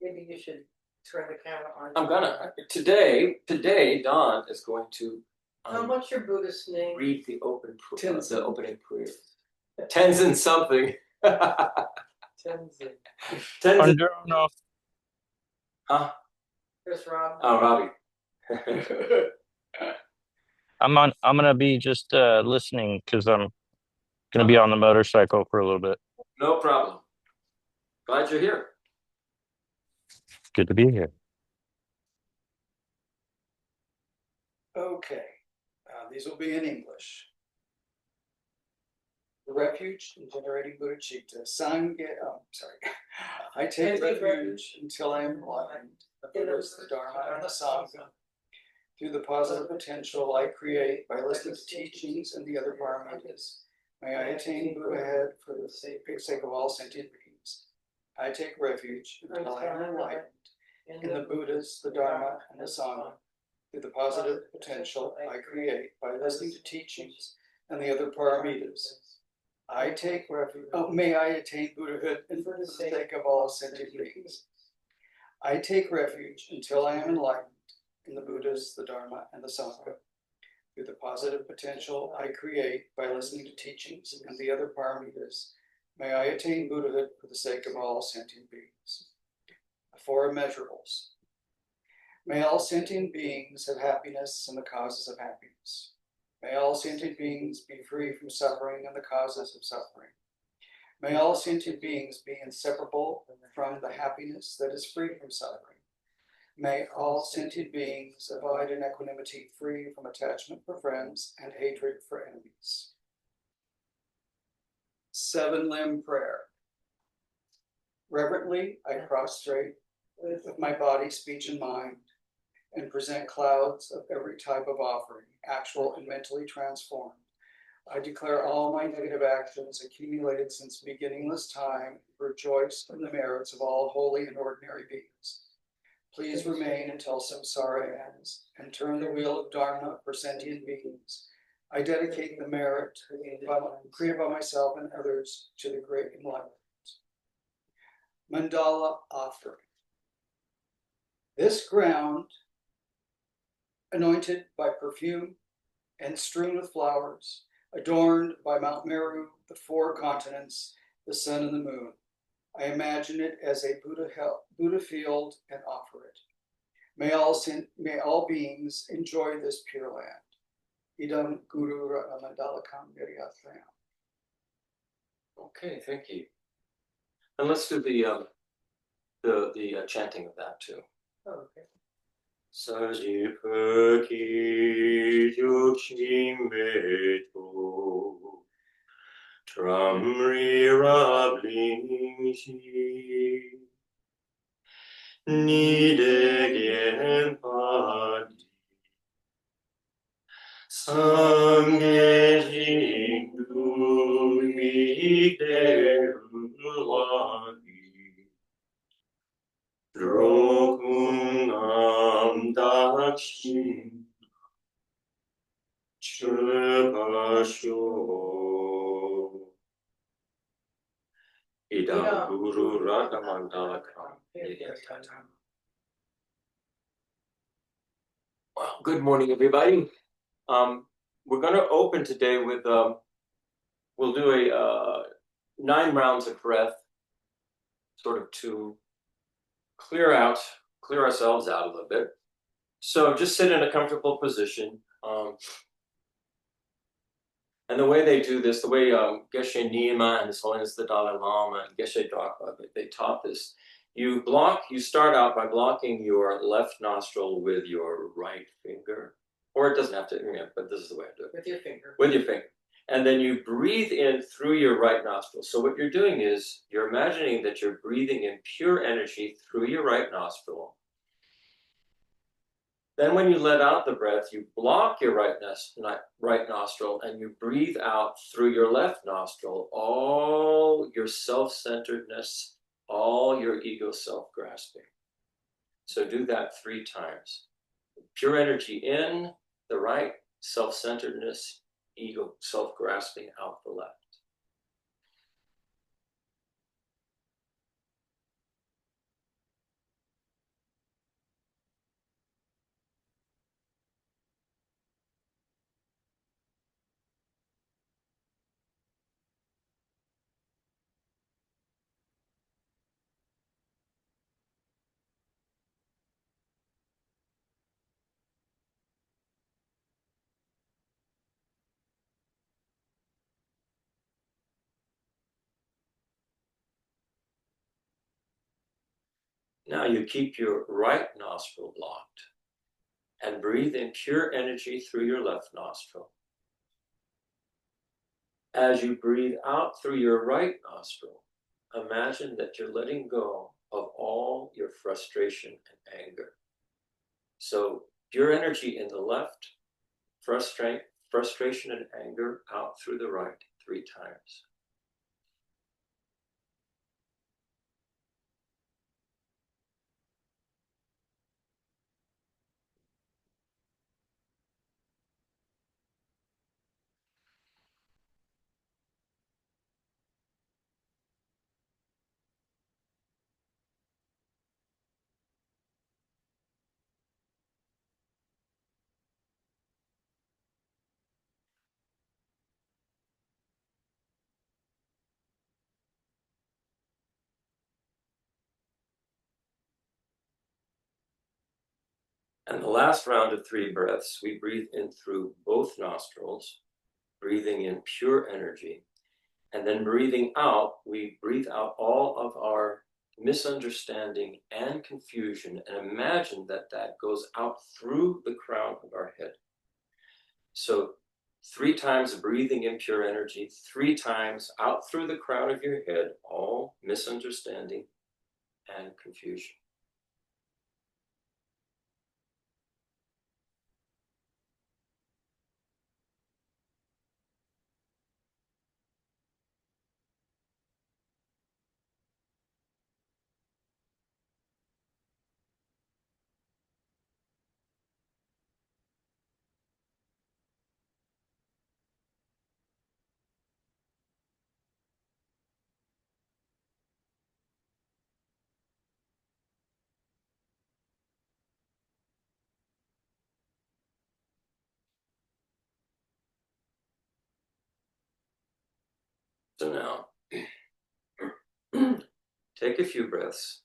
Maybe you should turn the camera on. I'm gonna today. Don is going to. What's your Buddhist name? Read the opening prayer. Tenzin something. Tenzin. Huh? There's Rob. Oh, Robbie. I'm gonna be just listening because I'm gonna be on the motorcycle for a little bit. No problem. Glad you're here. Good to be here. Okay, these will be in English. The refuge in generating bodhicitta. I take refuge until I am enlightened. The Buddhas, the Dharma, and the Sangha. Through the positive potential I create by listening to teachings and the other paramitas. May I attain Buddhahood for the sake of all sentient beings. I take refuge until I am enlightened in the Buddhas, the Dharma, and the Sangha. Through the positive potential I create by listening to teachings and the other paramitas. I take refuge. May I attain Buddhahood for the sake of all sentient beings. I take refuge until I am enlightened in the Buddhas, the Dharma, and the Sangha. Through the positive potential I create by listening to teachings and the other paramitas, may I attain Buddhahood for the sake of all sentient beings. The four immeasurables. May all sentient beings have happiness and the causes of happiness. May all sentient beings be free from suffering and the causes of suffering. May all sentient beings be inseparable from the happiness that is free from suffering. May all sentient beings abide in equanimity, free from attachment for friends and hatred for enemies. 7-limb prayer. Reverently, I prostrate with my body, speech, and mind, and present clouds of every type of offering, actual and mentally transformed. I declare all my negative actions accumulated since beginningless time, rejoice in the merits of all holy and ordinary beings. Please remain until samsara ends, and turn the wheel of Dharma for sentient beings. I dedicate the merit created by myself and others to the great enlightenment. Mandala offering. This ground, anointed by perfume and strewn with flowers, adorned by Mount Meru, the 4 continents, the sun and the moon. I imagine it as a Buddha field and offer it. May all beings enjoy this pure land. Idam Guru Ratnamandalakam Niryathayam. Okay, thank you. And let's do the chanting of that too. Oh, okay. Sajipaki Yukshimbeto Tramri Rablingshi Nidegen Padi Sangye Jingdumi Derulani Drokunam Dakshin Chupasho Idam Guru Ragamandalakam. Well, good morning, everybody. We're going to open today with, we'll do a 9 rounds of breath, sort of to clear ourselves out a little bit. So just sit in a comfortable position. And the way they do this, the way Geshe Nyingma and His Holiness the Dalai Lama and Geshe Dragpa, they taught this. You start out by blocking your left nostril with your right finger. Or it doesn't have to, but this is the way I do it. With your finger. With your finger. And then you breathe in through your right nostril. So what you're doing is you're imagining that you're breathing in pure energy through your right nostril. Then when you let out the breath, you block your right nostril and you breathe out through your left nostril all your self-centeredness, all your ego self-grasping. So do that 3 times. Pure energy in the right, self-centeredness, ego self-grasping out the left. Now you keep your right nostril blocked and breathe in pure energy through your left nostril. As you breathe out through your right nostril, imagine that you're letting go of all your frustration and anger. So pure energy in the left, frustration and anger out through the right 3 times. And the last round of 3 breaths, we breathe in through both nostrils, breathing in pure energy. And then breathing out, we breathe out all of our misunderstanding and confusion, and imagine that that goes out through the crown of our head. So 3 times breathing in pure energy, 3 times out through the crown of your head, all misunderstanding and confusion. So now, take a few breaths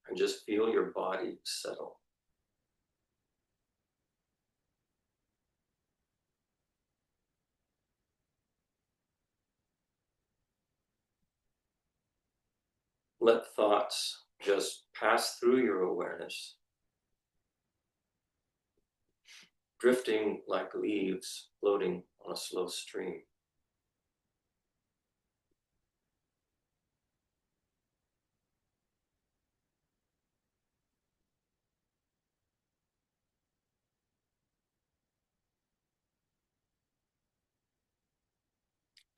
and just feel your body settle. Let thoughts just pass through your awareness, drifting like leaves floating on a slow stream.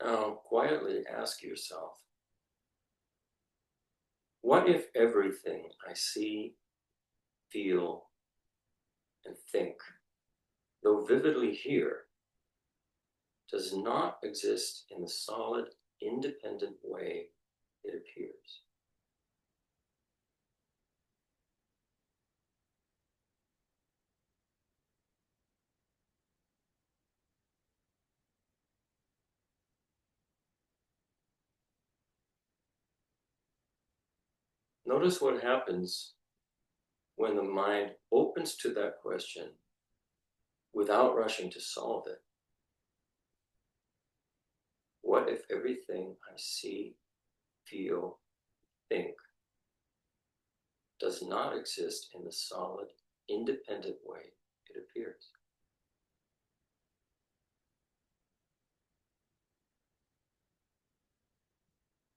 Now, quietly ask yourself, what if everything I see, feel, and think, though vividly here, does not exist in the solid, independent way it appears? Notice what happens when the mind opens to that question without rushing to solve it. What if everything I see, feel, think does not exist in the solid, independent way it appears?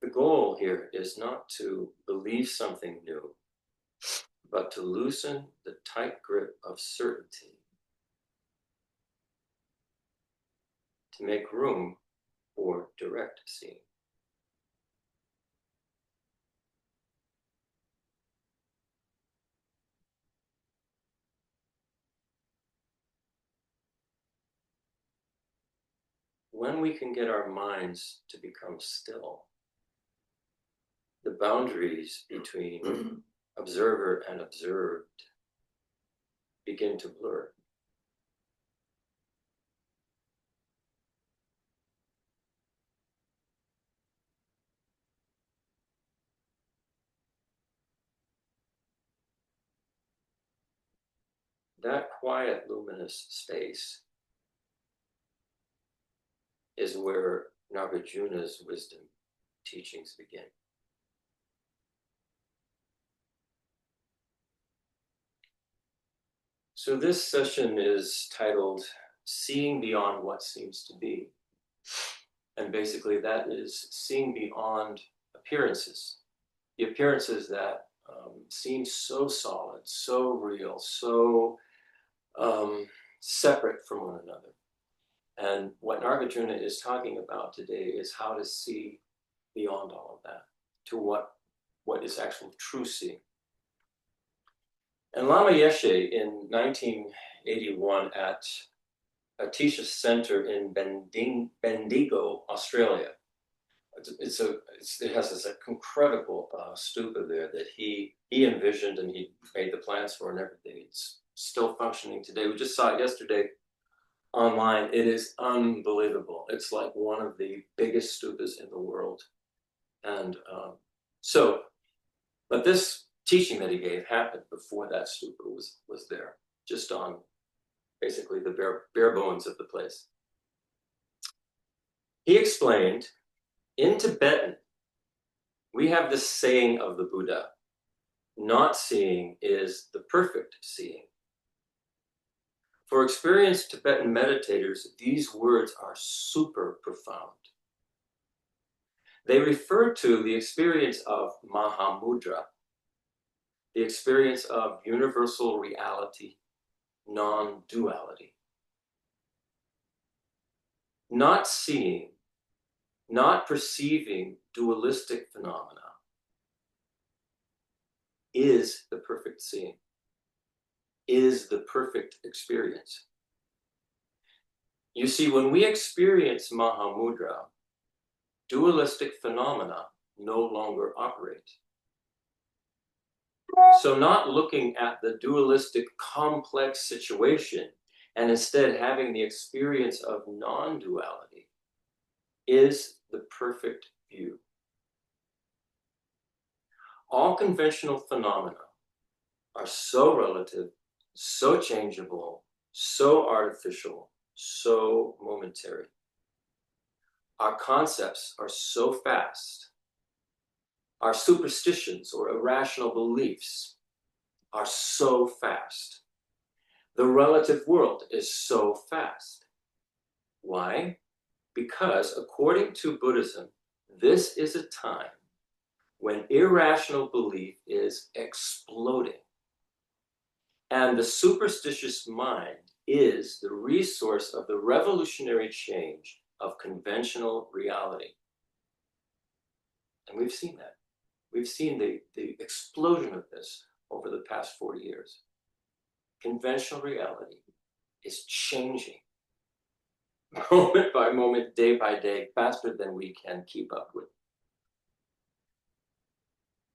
The goal here is not to believe something new, but to loosen the tight grip of certainty, to make room for direct seeing. When we can get our minds to become still, the boundaries between observer and observed begin to blur. That quiet, luminous space is where Nagarjuna's wisdom teachings begin. So this session is titled Seeing Beyond What Seems to Be. And basically that is seeing beyond appearances. The appearances that seem so solid, so real, so separate from one another. And what Nagarjuna is talking about today is how to see beyond all of that to what is actual true seeing. And Lama Yeshe in 1981 at Atisha Center in Bendigo, Australia. It has this incredible stupa there that he envisioned and he made the plans for and everything. It's still functioning today. We just saw it yesterday online. It is unbelievable. It's like one of the biggest stupas in the world. And but this teaching that he gave happened before that stupa was there, just on basically the bare bones of the place. He explained, in Tibetan, we have this saying of the Buddha, not seeing is the perfect seeing. For experienced Tibetan meditators, these words are super profound. They refer to the experience of Mahamudra, the experience of universal reality, non-duality. Not seeing, not perceiving dualistic phenomena is the perfect seeing, is the perfect experience. You see, when we experience Mahamudra, dualistic phenomena no longer operate. So not looking at the dualistic complex situation and instead having the experience of non-duality is the perfect view. All conventional phenomena are so relative, so changeable, so artificial, so momentary. Our concepts are so fast. Our superstitions or irrational beliefs are so fast. The relative world is so fast. Why? Because according to Buddhism, this is a time when irrational belief is exploding. And the superstitious mind is the resource of the revolutionary change of conventional reality. And we've seen that. We've seen the explosion of this over the past 40 years. Conventional reality is changing moment by moment, day by day, faster than we can keep up with.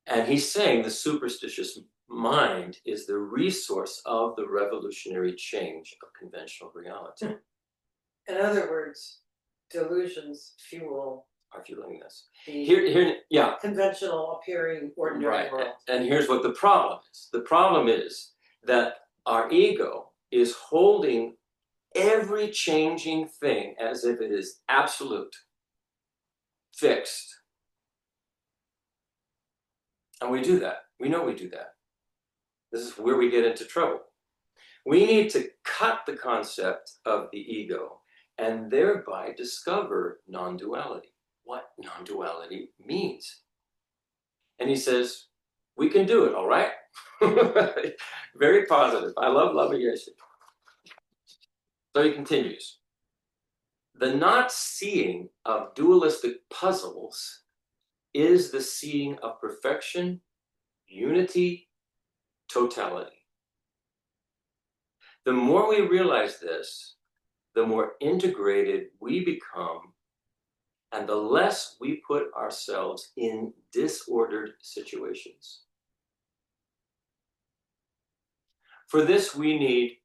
And he's saying the superstitious mind is the resource of the revolutionary change of conventional reality. In other words, delusions fuel Are fueling this. the Here, yeah. conventional appearing ordinary Right. world. And here's what the problem is. The problem is that our ego is holding every changing thing as if it is absolute, fixed. And we do that. We know we do that. This is where we get into trouble. We need to cut the concept of the ego and thereby discover non-duality, what non-duality means. And he says, we can do it, all right? Very positive. I love Lama Yeshe. So he continues. The not seeing of dualistic puzzles is the seeing of perfection, unity, totality. The more we realize this, the more integrated we become and the less we put ourselves in disordered situations. For this, we need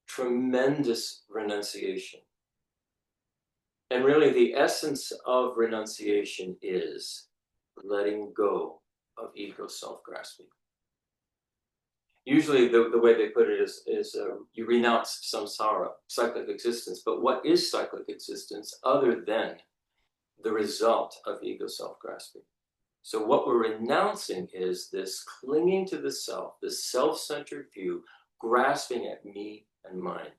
tremendous renunciation. And really, the essence of renunciation is letting go of ego self-grasping. Usually, the way they put it is you renounce samsara, cyclic existence. But what is cyclic existence other than the result of ego self-grasping? So what we're renouncing is this clinging to the self, this self-centered view grasping at me and mine.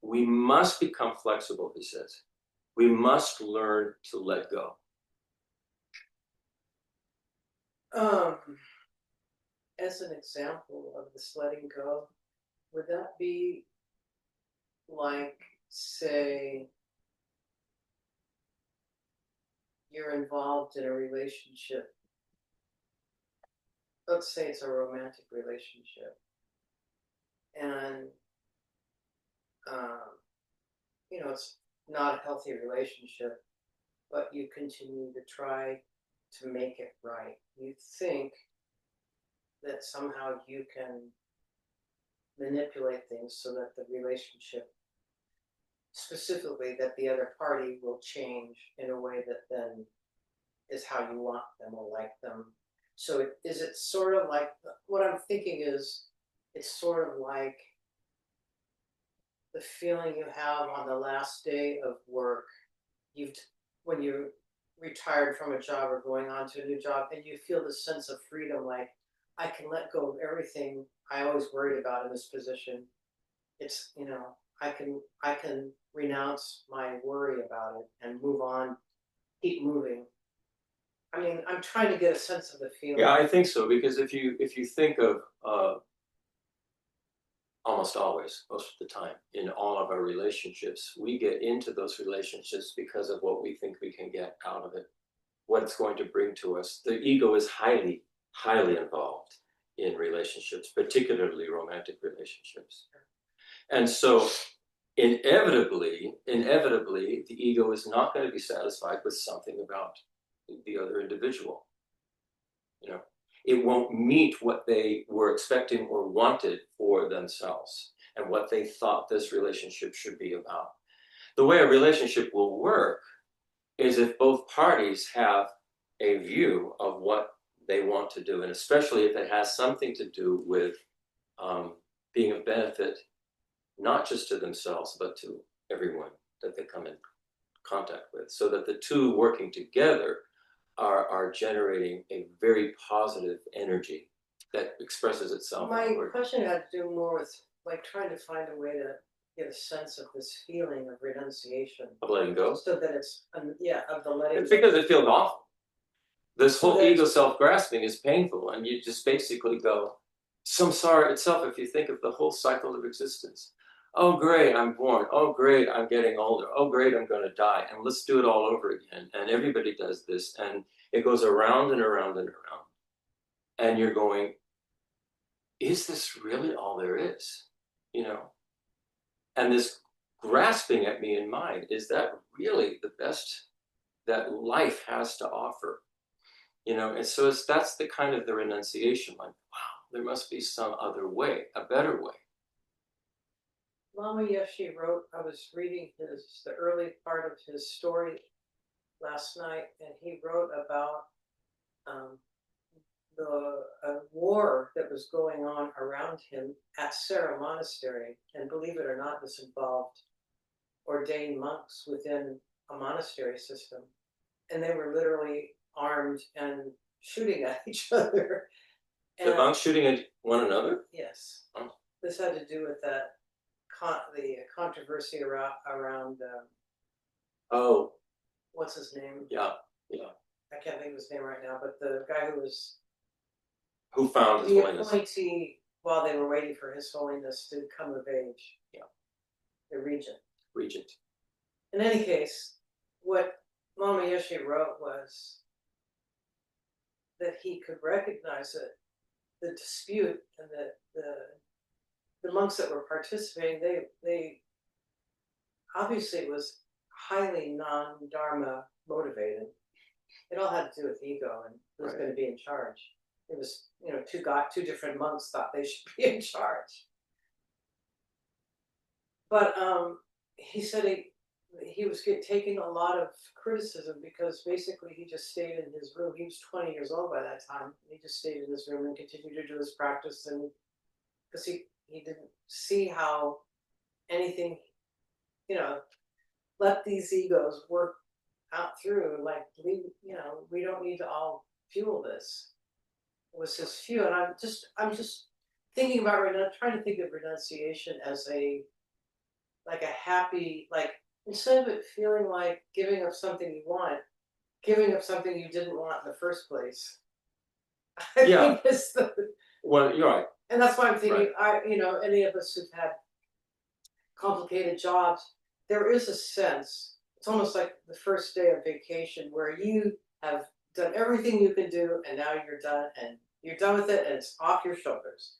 We must become flexible, he says. We must learn to let go. As an example of this letting go, would that be like, say, you're involved in a relationship? Let's say it's a romantic relationship, and it's not a healthy relationship, but you continue to try to make it right. You think that somehow you can manipulate things so that the relationship, specifically that the other party, will change in a way that then is how you want them or like them. So is it sort of like, what I'm thinking is, it's sort of like the feeling you have on the last day of work, when you're retired from a job or going on to a new job, and you feel this sense of freedom, like, I can let go of everything I always worried about in this position. It's, I can renounce my worry about it and move on, keep moving. I mean, I'm trying to get a sense of the feeling. Yeah, I think so, because if you think of almost always, most of the time, in all of our relationships, we get into those relationships because of what we think we can get out of it, what it's going to bring to us. The ego is highly, highly involved in relationships, particularly romantic relationships. And so inevitably, the ego is not going to be satisfied with something about the other individual. It won't meet what they were expecting or wanted for themselves and what they thought this relationship should be about. The way a relationship will work is if both parties have a view of what they want to do, and especially if it has something to do with being of benefit, not just to themselves, but to everyone that they come in contact with, so that the two working together are generating a very positive energy that expresses itself. My question had to do more with like trying to find a way to get a sense of this feeling of renunciation. Of letting go? So that it's, of the letting It's go. because it feels awful. This whole So ego self-grasping is painful, and you just basically go, samsara itself, if you think of the whole cycle of existence. Oh, great, I'm born. Oh, great, I'm getting older. Oh, great, I'm going to die. And let's do it all over again. And everybody does this. And it goes around and around and around. And you're going, is this really all there is? And this grasping at me in mind, is that really the best that life has to offer? And so that's the kind of the renunciation, like, wow, there must be some other way, a better way. Lama Yeshe wrote, I was reading the early part of his story last night, and he wrote about the war that was going on around him at Sera Monastery. And believe it or not, this involved ordained monks within a monastery system. And they were literally armed and shooting at each other. The monks shooting at one another? Yes. Oh. This had to do with the controversy around Oh. what's his name? Yeah. I can't think of his name right now, but the guy who found His the Holiness? appointee while they were waiting for His Holiness to come of age. Yeah. The regent. Regent. In any case, what Lama Yeshe wrote was that he could recognize that the dispute and that the monks that were participating, they obviously it was highly non-dharma motivated. It all had to do with ego and who was going to be in charge. It was, two different monks thought they should be in charge. But he said he was taking a lot of criticism because basically he just stayed in his room. He was 20 years old by that time. He just stayed in his room and continued to do his practice, and because he didn't see how anything, let these egos work out through, like, we don't need to all fuel this. It was his view, and I'm just thinking about trying to think of renunciation as like a happy, like instead of it feeling like giving up something you want, giving up something you didn't want in the first place. I Yeah. think is the, Well, you're right. and that's why I'm thinking, Right. any of us who've had complicated jobs, there is a sense, it's almost like the first day of vacation where you have done everything you can do and now you're done with it and it's off your shoulders.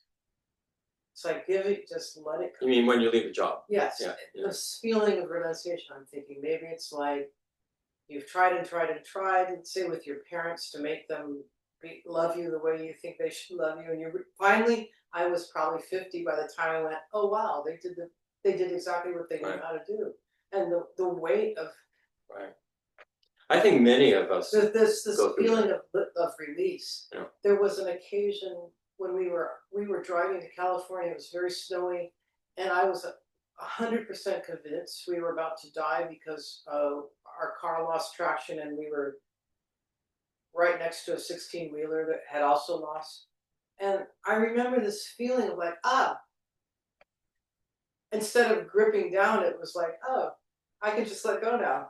It's like just let it You go. mean when you leave a job? Yes, Yeah, yeah. this feeling of renunciation, I'm thinking maybe it's like you've tried and tried and tried, let's say with your parents, to make them love you the way you think they should love you, and finally, I was probably 50 by the time I went, oh wow, they did exactly what they knew Right. how to do, and the weight of Right. I think many of us this go through feeling that. of release. Yeah. There was an occasion when we were driving to California. It was very snowy, and I was 100% convinced we were about to die because our car lost traction, and we were right next to a 16-wheeler that had also lost. And I remember this feeling of like, instead of gripping down, it was like, oh, I can just let go now.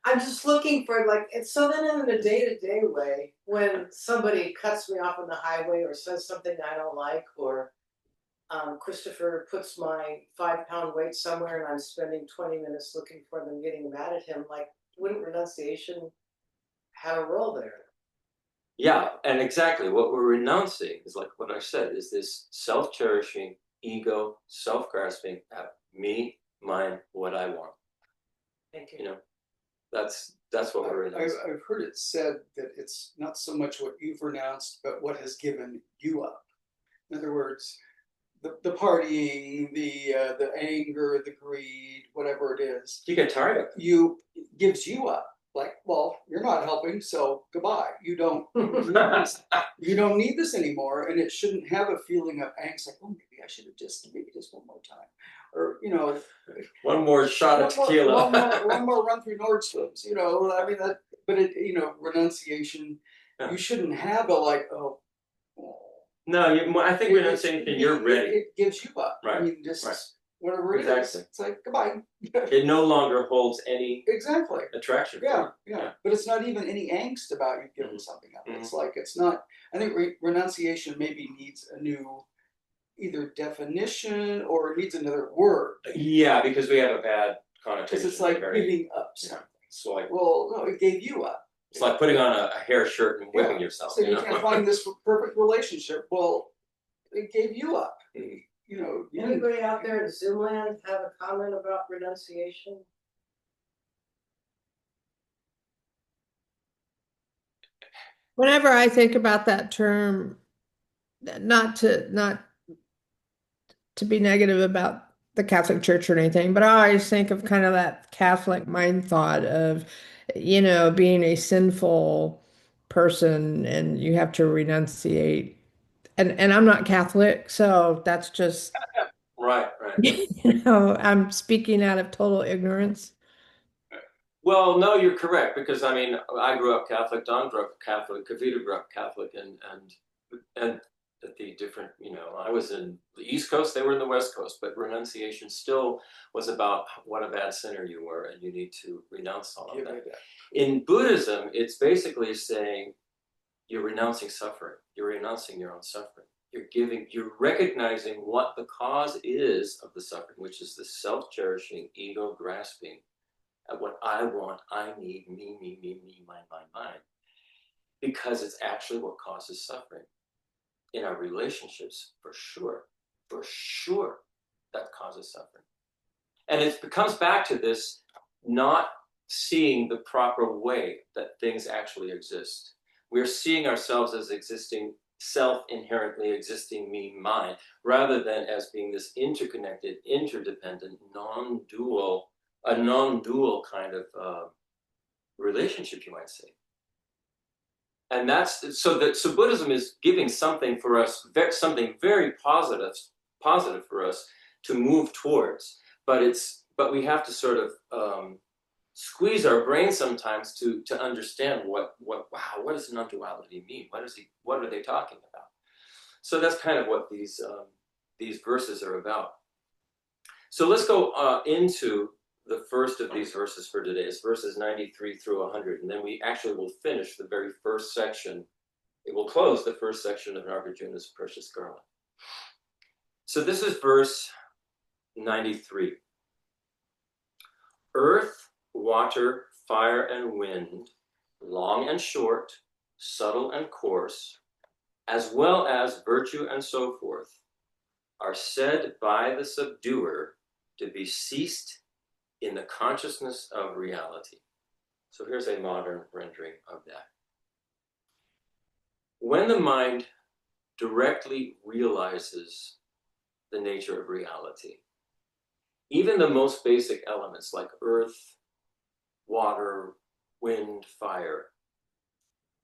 I'm just looking for like, and so then in a day-to-day way, when somebody cuts me off on the highway or says something I don't like, or Christopher puts my 5-pound weight somewhere and I'm spending 20 minutes looking for them, getting mad at him, like, wouldn't renunciation have a role there? Yeah, and exactly what we're renouncing is like what I said, is this self-cherishing, ego, self-grasping at me, mine, what I want. Thank you. You know, that's what we're renouncing. I've heard it said that it's not so much what you've renounced, but what has given you up. In other words, the partying, the anger, the greed, whatever it is, You get tired of it. It gives you up. Like, well, you're not helping, so goodbye. You don't need this anymore, and it shouldn't have a feeling of angst. Like, oh, maybe I should have just one more time, or one more shot of tequila. one more run through Nordstrom's. I mean that. But renunciation. Yeah. You shouldn't have a like, oh. No, I think renunciation, you're ready. It gives you up. Right. I mean, just right. whatever it is. It's like goodbye. It no longer holds any exactly attraction. Yeah. But it's not even any angst about you giving something up. It's like it's not. I think renunciation maybe needs a new either definition or it needs another word. Yeah, because we have a bad connotation. Because it's like giving up something. So like, well, no, it gave you up. It's like putting on a hair shirt and whipping yourself. So you can't find this perfect relationship. Well, it gave you up. Anybody out there in Zoom land have a comment about renunciation? Whenever I think about that term, not to be negative about the Catholic Church or anything, but I always think of kind of that Catholic mind thought of, being a sinful person and you have to renunciate. And I'm not Catholic, so that's just right. I'm speaking out of total ignorance. Well, no, you're correct, because I mean, I grew up Catholic, Don grew up Catholic, Kavita grew up Catholic, and at the different, I was in the East Coast, they were in the West Coast, but renunciation still was about what a bad sinner you were, and you need to renounce all of that. In Buddhism, it's basically saying you're renouncing suffering, you're renouncing your own suffering. You're recognizing what the cause is of the suffering, which is the self-cherishing, ego grasping at what I want, I need, me, mine. Because it's actually what causes suffering. In our relationships, for sure, that causes suffering. And it comes back to this not seeing the proper way that things actually exist. We're seeing ourselves as existing, self-inherently existing me, mine, rather than as being this interconnected, interdependent, non-dual kind of relationship, you might say. And that's so Buddhism is giving something for us, something very positive for us to move towards. But we have to sort of squeeze our brain sometimes to understand what does non-duality mean? What are they talking about? So that's kind of what these verses are about. So let's go into the first of these verses for today. It's verses 93 through 100, and then we actually will finish the very first section. It will close the first section of Nagarjuna's Precious Garland. So this is verse 93. Earth, water, fire, and wind, long and short, subtle and coarse, as well as virtue and so forth, are said by the subduer to be ceased in the consciousness of reality. So here's a modern rendering of that. When the mind directly realizes the nature of reality, even the most basic elements like earth, water, wind, fire,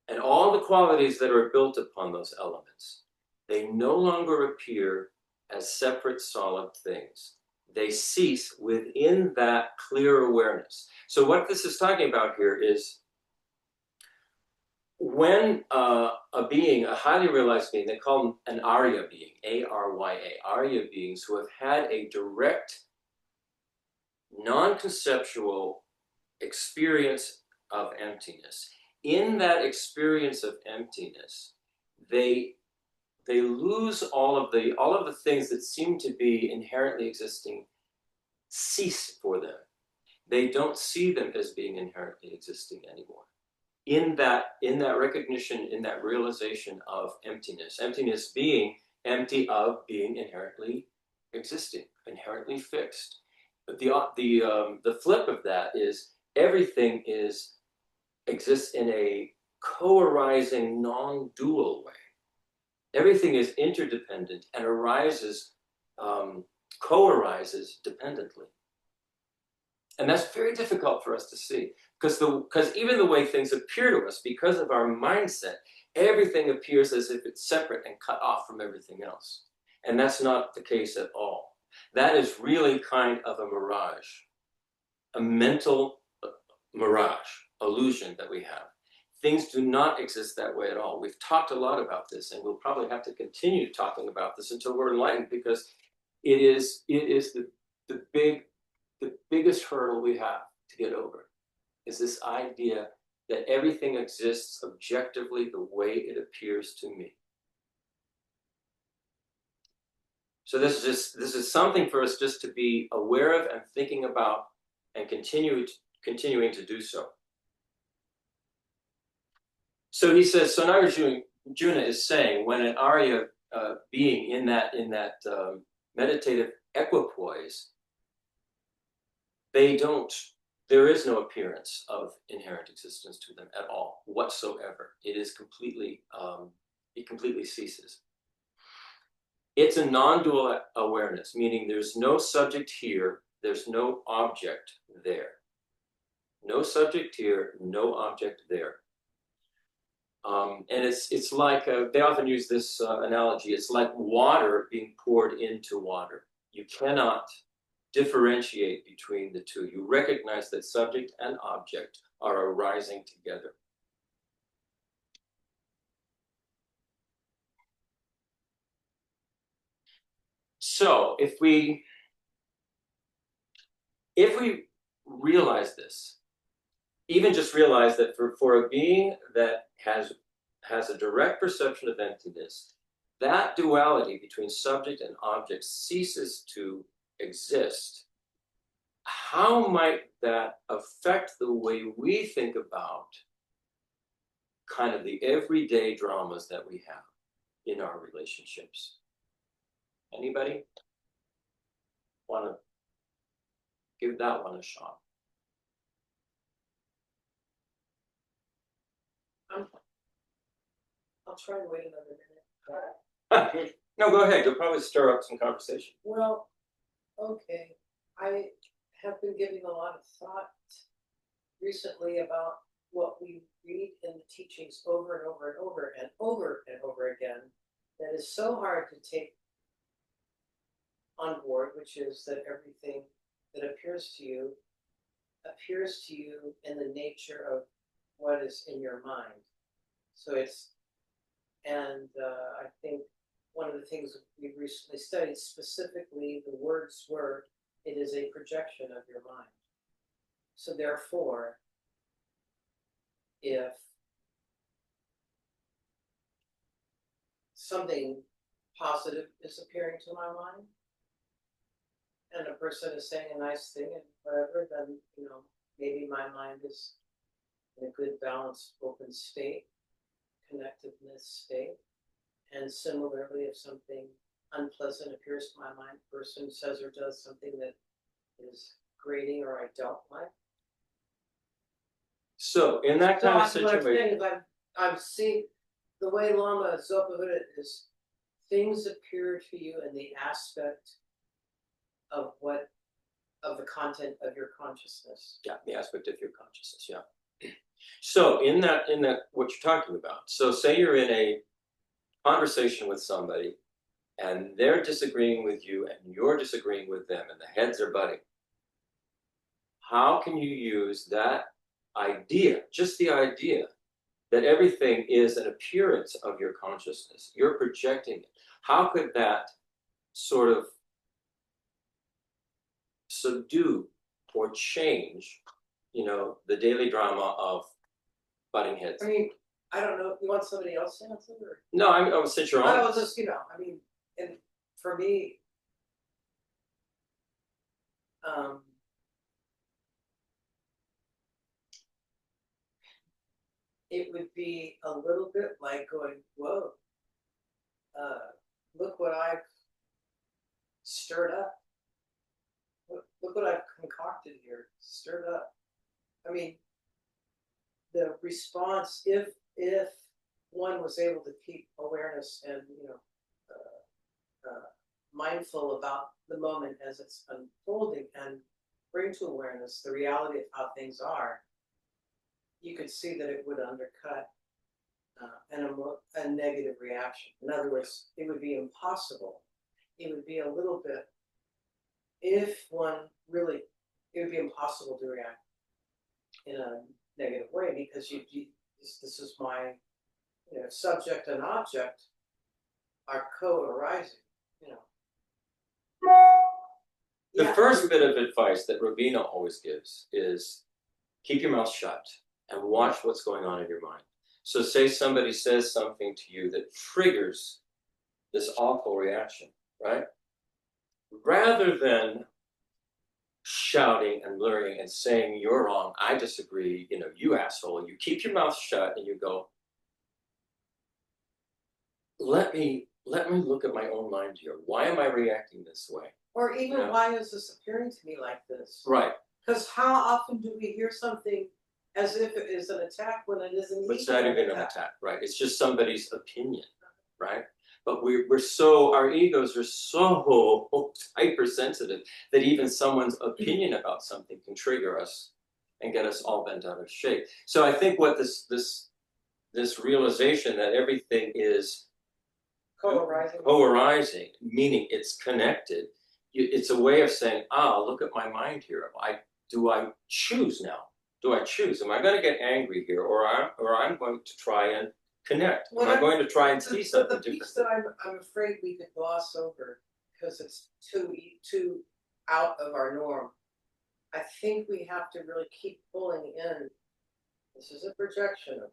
and all the qualities that are built upon those elements, they no longer appear as separate solid things. They cease within that clear awareness. So what this is talking about here is when a being, a highly realized being, they call them an Arya being, A-R-Y-A, Arya beings who have had a direct, non-conceptual experience of emptiness. In that experience of emptiness, they lose all of the things that seem to be inherently existing, cease for them. They don't see them as being inherently existing anymore. In that recognition, in that realization of emptiness being empty of being inherently existing, inherently fixed. But the flip of that is everything exists in a co-arising, non-dual way. Everything is interdependent and co-arises dependently. And that's very difficult for us to see, because even the way things appear to us, because of our mindset, everything appears as if it's separate and cut off from everything else. And that's not the case at all. That is really kind of a mirage, a mental mirage, illusion that we have. Things do not exist that way at all. We've talked a lot about this, and we'll probably have to continue talking about this until we're enlightened, because it is the biggest hurdle we have to get over, is this idea that everything exists objectively the way it appears to me. So this is something for us just to be aware of and thinking about, and continuing to do so. So he says, so Nagarjuna is saying, when an Arya being in that meditative equipoise, there is no appearance of inherent existence to them at all, whatsoever. It is it completely ceases. It's a non-dual awareness, meaning there's no subject here, there's no object there. No subject here, no object there. And it's like, they often use this analogy, it's like water being poured into water. You cannot differentiate between the two. You recognize that subject and object are arising together. So if we realize this, even just realize that for a being that has a direct perception of emptiness, that duality between subject and object ceases to exist. How might that affect the way we think about kind of the everyday dramas that we have in our relationships? Anybody want to give that one a shot? I'll try and wait another minute. No, go ahead. You'll probably stir up some conversation. Well, okay. I have been giving a lot of thought recently about what we read in the teachings over and over and over and over and over again, that is so hard to take on board, which is that everything that appears to you in the nature of what is in your mind. So I think one of the things we've recently studied, specifically the words were, it is a projection of your mind. So therefore, if something positive is appearing to my mind, and a person is saying a nice thing and whatever, then, you know, maybe my mind is in a good, balanced, open state, connectedness state. And similarly, if something unpleasant appears to my mind, a person says or does something that is grating or I don't like. So in that kind of What I'm situation, saying is I'm seeing the way Lama Zopa put it is things appear to you in the aspect of the content of your consciousness. yeah, the aspect of your consciousness, yeah. So in that what you're talking about, so say you're in a conversation with somebody and they're disagreeing with you and you're disagreeing with them and the heads are butting. How can you use that idea, just the idea, that everything is an appearance of your consciousness? You're projecting it. How could that sort of subdue or change, you know, the daily drama of butting heads? I mean, I don't know. You want somebody else to answer? Or? No, I since you're on. I was just, you know, I mean, and for me, it would be a little bit like going, whoa, look what I've stirred up. Look what I've concocted here, stirred up. I mean, the response, if one was able to keep awareness and, you know, mindful about the moment as it's unfolding and bring to awareness the reality of how things are, you could see that it would undercut a negative reaction. In other words, it would be impossible. It would be a little bit, if one really, it would be impossible to react in a negative way because this is my, you know, subject and object are co-arising, you know. The Yeah. first bit of advice that Ravina always gives is keep your mouth shut and watch what's going on in your mind. So say somebody says something to you that triggers this awful reaction, right? Rather than shouting and blurring and saying you're wrong, I disagree, you know, you asshole, you keep your mouth shut and you go, let me look at my own mind here. Why am I reacting this way? Or even, you know? why is this appearing to me like this? Right. Because how often do we hear something as if it is an attack when it isn't? But it's not even an attack, right? It's just somebody's opinion, right? But we're so, our egos are so hypersensitive that even someone's opinion about something can trigger us and get us all bent out of shape. So I think what this realization that everything is co-arising, meaning it's connected, it's a way of saying, look at my mind here. Do I choose now? Do I choose? Am I going to get angry here, or I'm going to try and connect? Am I going to try and see something different? The piece that I'm afraid we could gloss over because it's too out of our norm. I think we have to really keep pulling in. This is a projection of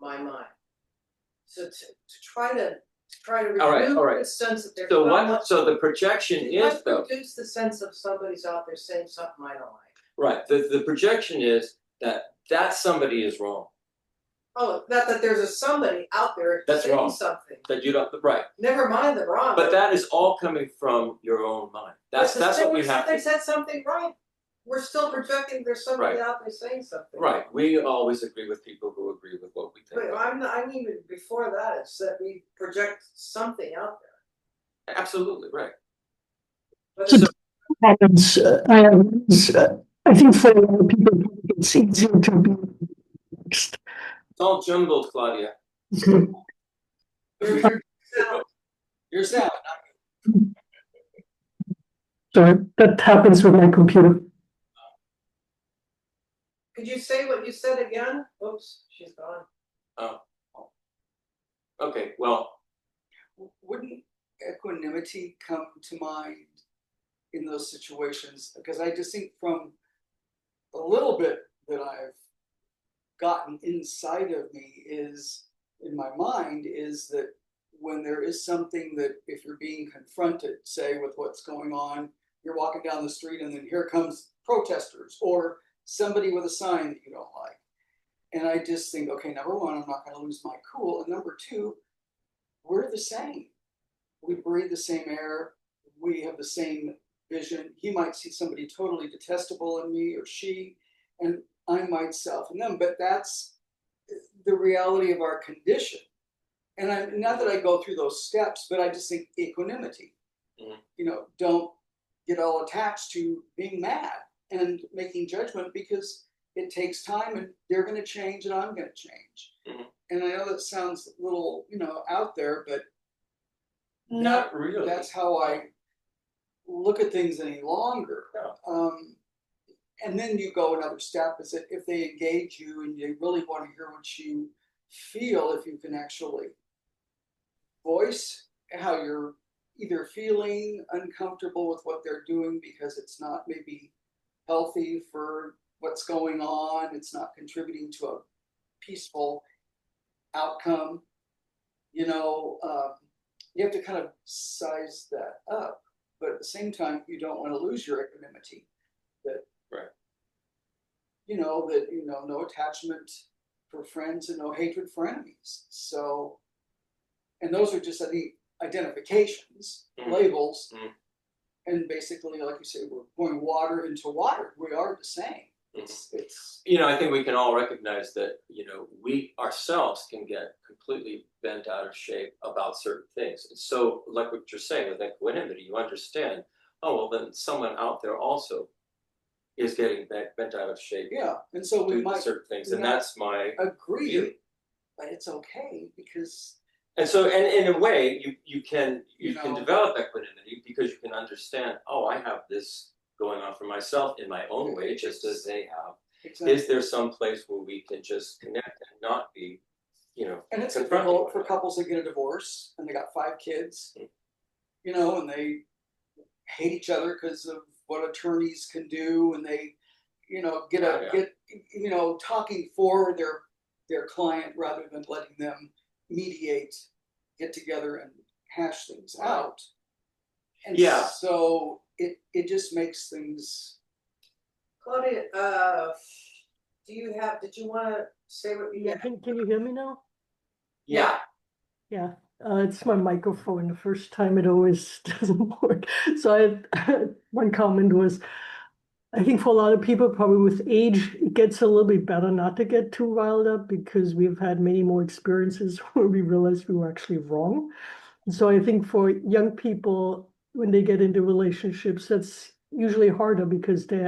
my mind. So to try to remove the sense that there's so the projection is though. Reduce the sense of somebody's out there saying something I don't like. Right. The projection is that somebody is wrong. Oh, not that there's a somebody out there that's saying wrong. Something. That you don't, right. Never mind the wrong. But that is all coming from your own mind. That's what we have. They said something right. We're still projecting there's somebody out there saying something. Right. We always agree with people who agree with what we think. But I mean, before that, it's that we project something out there. Absolutely, right. But So happens, I think for a lot of people, it's easier to be next. It's all jumbled, Claudia. You're sad. Sorry, that happens with my computer. Could you say what you said again? Oops, she's gone. Oh. Okay, well, Wouldn't equanimity come to mind in those situations? Because I just think from a little bit that I've gotten inside of me is, in my mind, is that when there is something that if you're being confronted, say with what's going on, you're walking down the street and then here comes protesters or somebody with a sign that you don't like. And I just think, okay, number one, I'm not going to lose my cool. And number two, we're the same. We breathe the same air. We have the same vision. He might see somebody totally detestable in me or she, and I might self in them. But that's the reality of our condition. And not that I go through those steps, but I just think equanimity. Mhm. You know, don't get all attached to being mad and making judgment, because it takes time and they're going to change and I'm going to change. Mhm. And I know that sounds a little, out there, but Not really. that's how I look at things any longer. Yeah. And then you go another step, is that if they engage you and you really want to hear what you feel, if you can actually voice how you're either feeling uncomfortable with what they're doing because it's not maybe healthy for what's going on, it's not contributing to a peaceful outcome, you have to kind of size that up. But at the same time, you don't want to lose your equanimity. That Right. No attachment for friends and no hatred for enemies. So, and those are just, I think, identifications, labels, and basically, like you say, we're pouring water into water. We are the same. It's I think we can all recognize that, we ourselves can get completely bent out of shape about certain things. And so, like what you're saying with equanimity, you understand, oh, well, then someone out there also is getting bent out of shape. Yeah. And so we due to might certain things. And that's my agree, view. but it's okay because. And so, and in a way, you can develop equanimity because you can understand, oh, I have this going on for myself in my own way, just as they have. Exactly. Is there some place where we can just connect and not be, And it's difficult for couples that get a divorce and they got 5 kids, and they hate each other because of what attorneys can do, and they, get talking for their client rather than letting them mediate, get together and hash things out. And so it just makes things. Claudia, did you want to say what you Yeah, can you hear me now? Yeah. Yeah, it's my microphone. The first time it always doesn't work. So one comment was, I think for a lot of people, probably with age, it gets a little bit better not to get too riled up because we've had many more experiences where we realized we were actually wrong. And so I think for young people, when they get into relationships, that's usually harder because they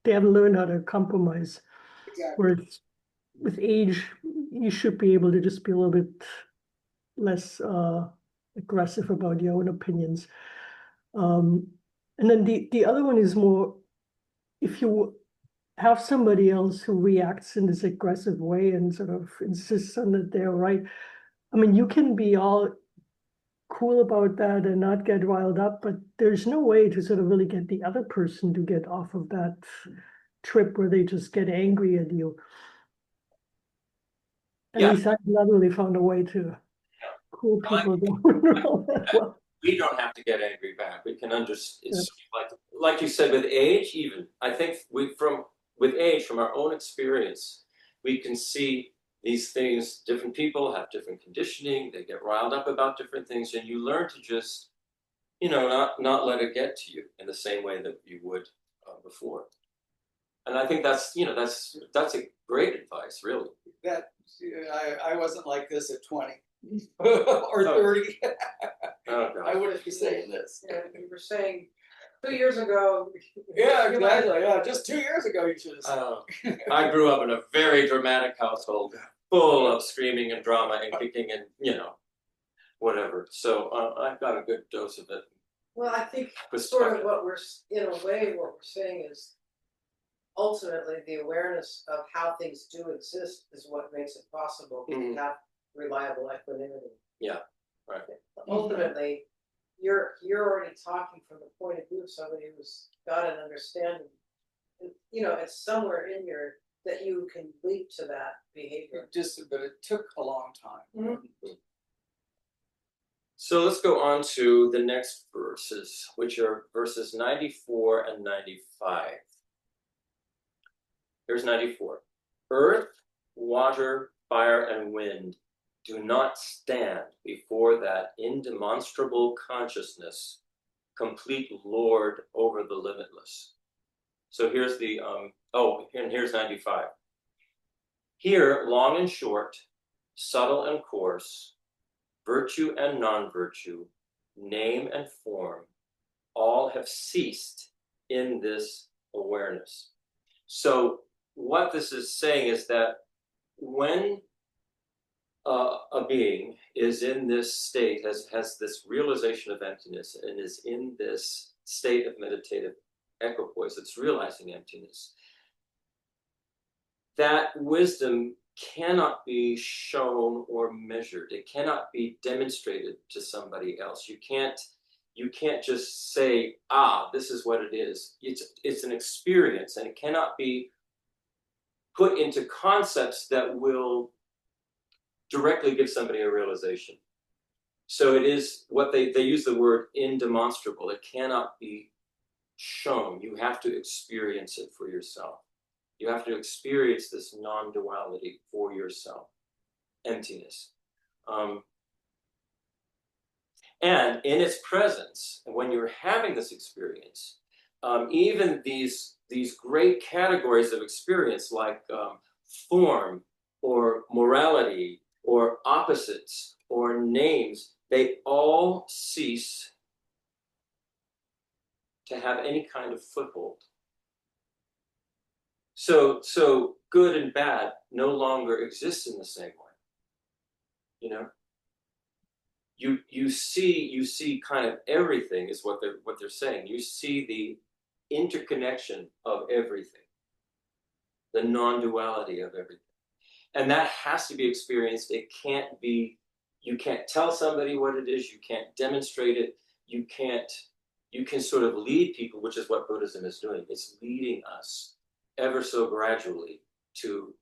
haven't learned how to compromise. Exactly. Whereas with age, you should be able to just be a little bit less aggressive about your own opinions. And then the other one is more, if you have somebody else who reacts in this aggressive way and sort of insists on that they're right, I mean, you can be all cool about that and not get riled up, but there's no way to sort of really get the other person to get off of that trip where they just get angry at you. At least I've not really found a way to cool people down all that well. We don't have to get angry back. We can understand. It's like you said, with age, even I think with age, from our own experience, we can see these things. Different people have different conditioning. They get riled up about different things, and you learn to just, not let it get to you in the same way that you would before. And I think that's a great advice, really. That I wasn't like this at 20 or 30. Oh, God. I wouldn't be saying this. Yeah, you were saying 2 years ago. Yeah, exactly. Yeah, just 2 years ago you should have. I grew up in a very dramatic household, full of screaming and drama and kicking and whatever. So I've got a good dose of it. Well, I think sort of what we're saying is ultimately the awareness of how things do exist is what makes it possible to have reliable equanimity. Yeah, right. Ultimately, you're already talking from the point of view of somebody who's got an understanding. You know, it's somewhere in your that you can leap to that behavior. But it took a long time. So let's go on to the next verses, which are verses 94 and 95. Here's 94. Earth, water, fire, and wind do not stand before that indemonstrable consciousness, complete Lord over the limitless. So here's the, and here's 95. Here, long and short, subtle and coarse, virtue and non-virtue, name and form, all have ceased in this awareness. So what this is saying is that when a being is in this state, has this realization of emptiness, and is in this state of meditative equipoise, it's realizing emptiness, that wisdom cannot be shown or measured. It cannot be demonstrated to somebody else. You can't just say, this is what it is. It's an experience, and it cannot be put into concepts that will directly give somebody a realization. So it is what they use the word indemonstrable. It cannot be shown. You have to experience it for yourself. You have to experience this non-duality for yourself, emptiness. And in its presence, when you're having this experience, even these great categories of experience like form or morality or opposites or names, they all cease to have any kind of foothold. So good and bad no longer exists in the same way. You know, you see kind of everything is what they're saying. You see the interconnection of everything, the non-duality of everything, and that has to be experienced. It can't be. You can't tell somebody what it is. You can't demonstrate it. You can sort of lead people, which is what Buddhism is doing. It's leading us ever so gradually to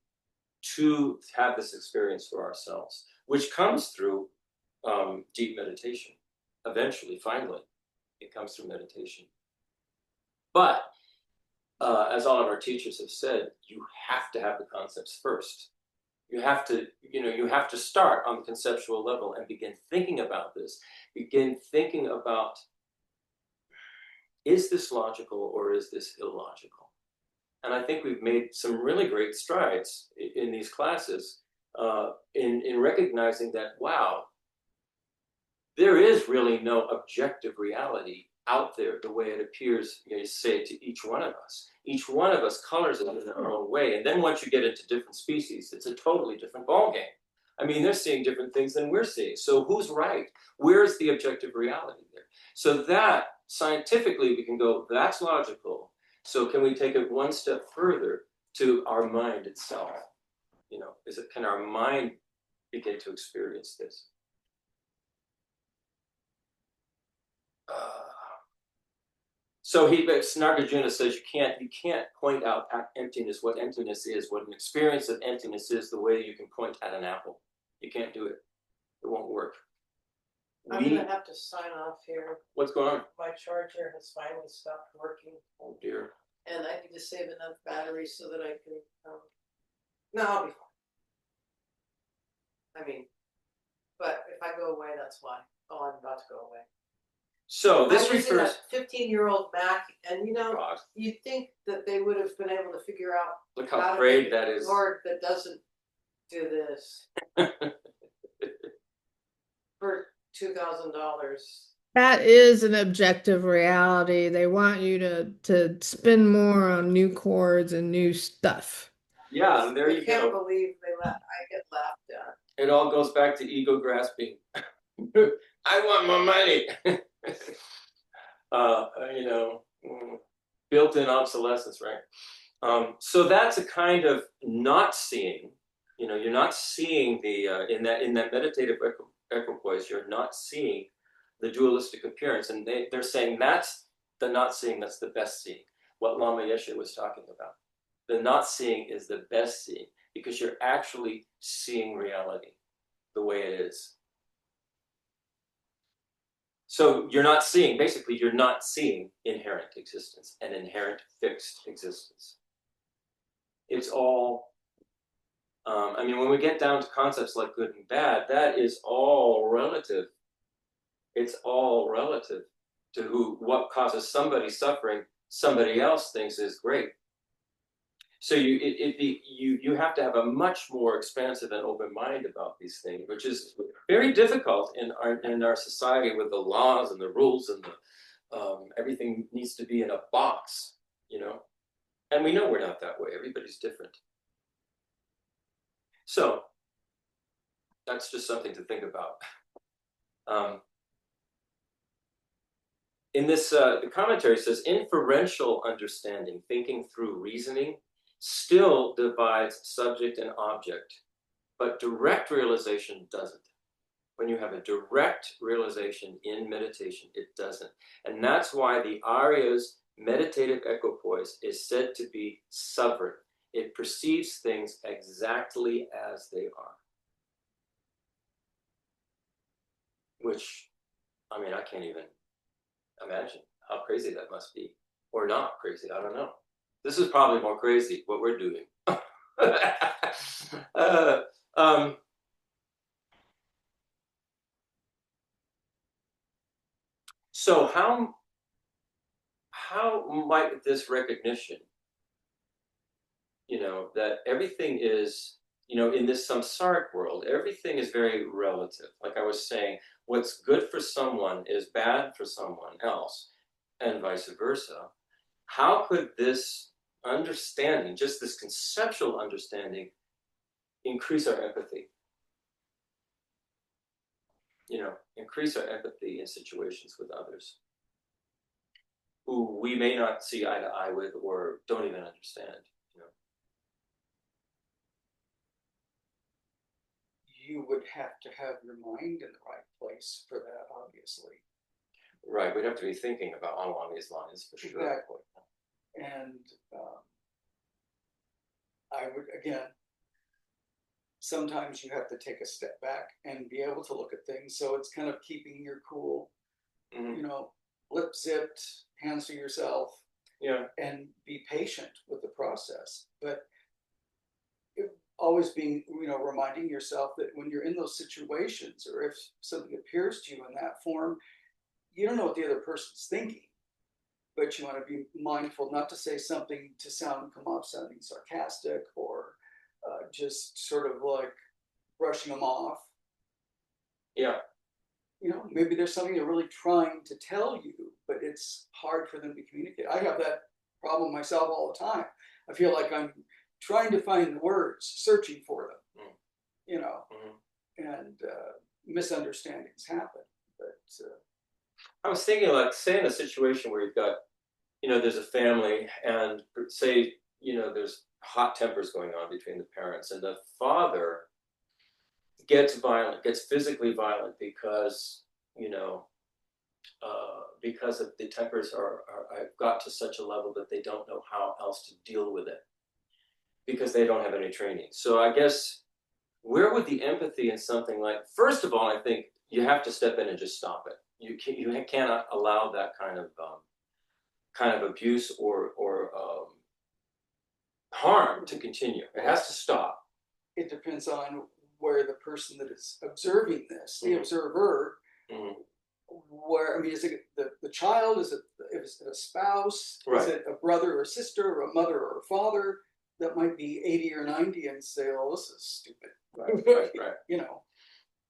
have this experience for ourselves, which comes through deep meditation. Eventually, finally, it comes through meditation. But as all of our teachers have said, you have to have the concepts first. You have to start on the conceptual level and begin thinking about this. Begin thinking about, is this logical or is this illogical? And I think we've made some really great strides in these classes in recognizing that, wow, there is really no objective reality out there the way it appears, you say, to each one of us. Each one of us colors it in our own way. And then once you get into different species, it's a totally different ballgame. I mean, they're seeing different things than we're seeing. So who's right? Where's the objective reality there? So that scientifically we can go, that's logical. So can we take it one step further to our mind itself? You know, can our mind begin to experience this? So Nagarjuna says you can't point out emptiness, what emptiness is, what an experience of emptiness is, the way you can point at an apple. You can't do it. It won't work. I'm gonna have to sign off here. What's going on? My charger has finally stopped working. Oh dear. And I need to save enough battery so that I can. No, I'll be fine. I mean, but if I go away, that's why. Oh, I'm about to go away. So this I'm using refers. a 15-year-old Mac, and God, you'd think that they would have been able to figure out look how frayed that is. Lord, that doesn't do this for $2,000. That is an objective reality. They want you to spend more on new chords and new stuff. Yeah, and there you I can't go. believe I get laughed at. It all goes back to ego grasping. I want my money. Built-in obsolescence, right? So that's a kind of not seeing. You know, you're not seeing the in that meditative equipoise. You're not seeing the dualistic appearance, and they're saying that's the not seeing, that's the best seeing. What Lama Yeshe was talking about. The not seeing is the best seeing, because you're actually seeing reality the way it is. So you're not seeing, basically, you're not seeing inherent existence and inherent fixed existence. It's all, I mean, when we get down to concepts like good and bad, that is all relative. It's all relative to what causes somebody suffering, somebody else thinks is great. So you have to have a much more expansive and open mind about these things, which is very difficult in our society with the laws and the rules and the everything needs to be in a box, you know. And we know we're not that way. Everybody's different. So that's just something to think about. In this, the commentary says, inferential understanding, thinking through reasoning, still divides subject and object, but direct realization doesn't. When you have a direct realization in meditation, it doesn't. And that's why the Arya's meditative equipoise is said to be sovereign. It perceives things exactly as they are. Which, I mean, I can't even imagine how crazy that must be. Or not crazy, I don't know. This is probably more crazy, what we're doing. So how might this recognition, you know, that everything is, you know, in this samsaric world, everything is very relative. Like I was saying, what's good for someone is bad for someone else, and vice versa. How could this understanding, just this conceptual understanding, increase our empathy? You know, increase our empathy in situations with others who we may not see eye to eye with or don't even understand, you know. You would have to have your mind in the right place for that, obviously. Right, we'd have to be thinking about along these lines for sure. Exactly. And I would, again, sometimes you have to take a step back and be able to look at things. So it's kind of keeping your cool, you know, lip zipped, hands to yourself, and be patient with the process. But always being, you know, reminding yourself that when you're in those situations, or if something appears to you in that form, you don't know what the other person's thinking, but you want to be mindful not to say something to come off sounding sarcastic or just sort of like brushing them off. Yeah. You know, maybe there's something they're really trying to tell you, but it's hard for them to communicate. I have that problem myself all the time. I feel like I'm trying to find words, searching for them, you know, and misunderstandings happen. But I was thinking, like, say in a situation where you've got, you know, there's a family, and say, you know, there's hot tempers going on between the parents, and the father gets violent, gets physically violent because, you know, because of the tempers are got to such a level that they don't know how else to deal with it because they don't have any training. So I guess, where would the empathy in something like, first of all, I think you have to step in and just stop it. You cannot allow that kind of abuse or harm to continue. It has to stop. it depends on where the person that is observing this, the observer, where, I mean, is it the child? Is it a spouse? Right. Is it a brother or sister or a mother or a father that might be 80 or 90 and say, oh, this is stupid. Right. You know,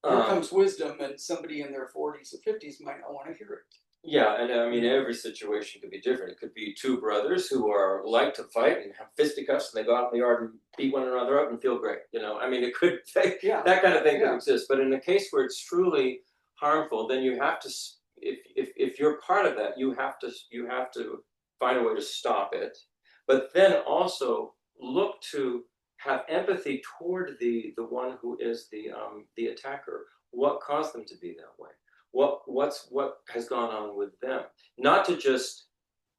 here comes wisdom, and somebody in their 40s or 50s might not want to hear it. Yeah, and I mean, every situation could be different. It could be two brothers who like to fight and have fisticuffs, and they go out in the yard and beat one another up and feel great. You know, I mean, it could that kind of thing could exist. But in the case where it's truly harmful, then you have to, if you're part of that, you have to find a way to stop it. But then also look to have empathy toward the one who is the attacker. What caused them to be that way? what has gone on with them, not to just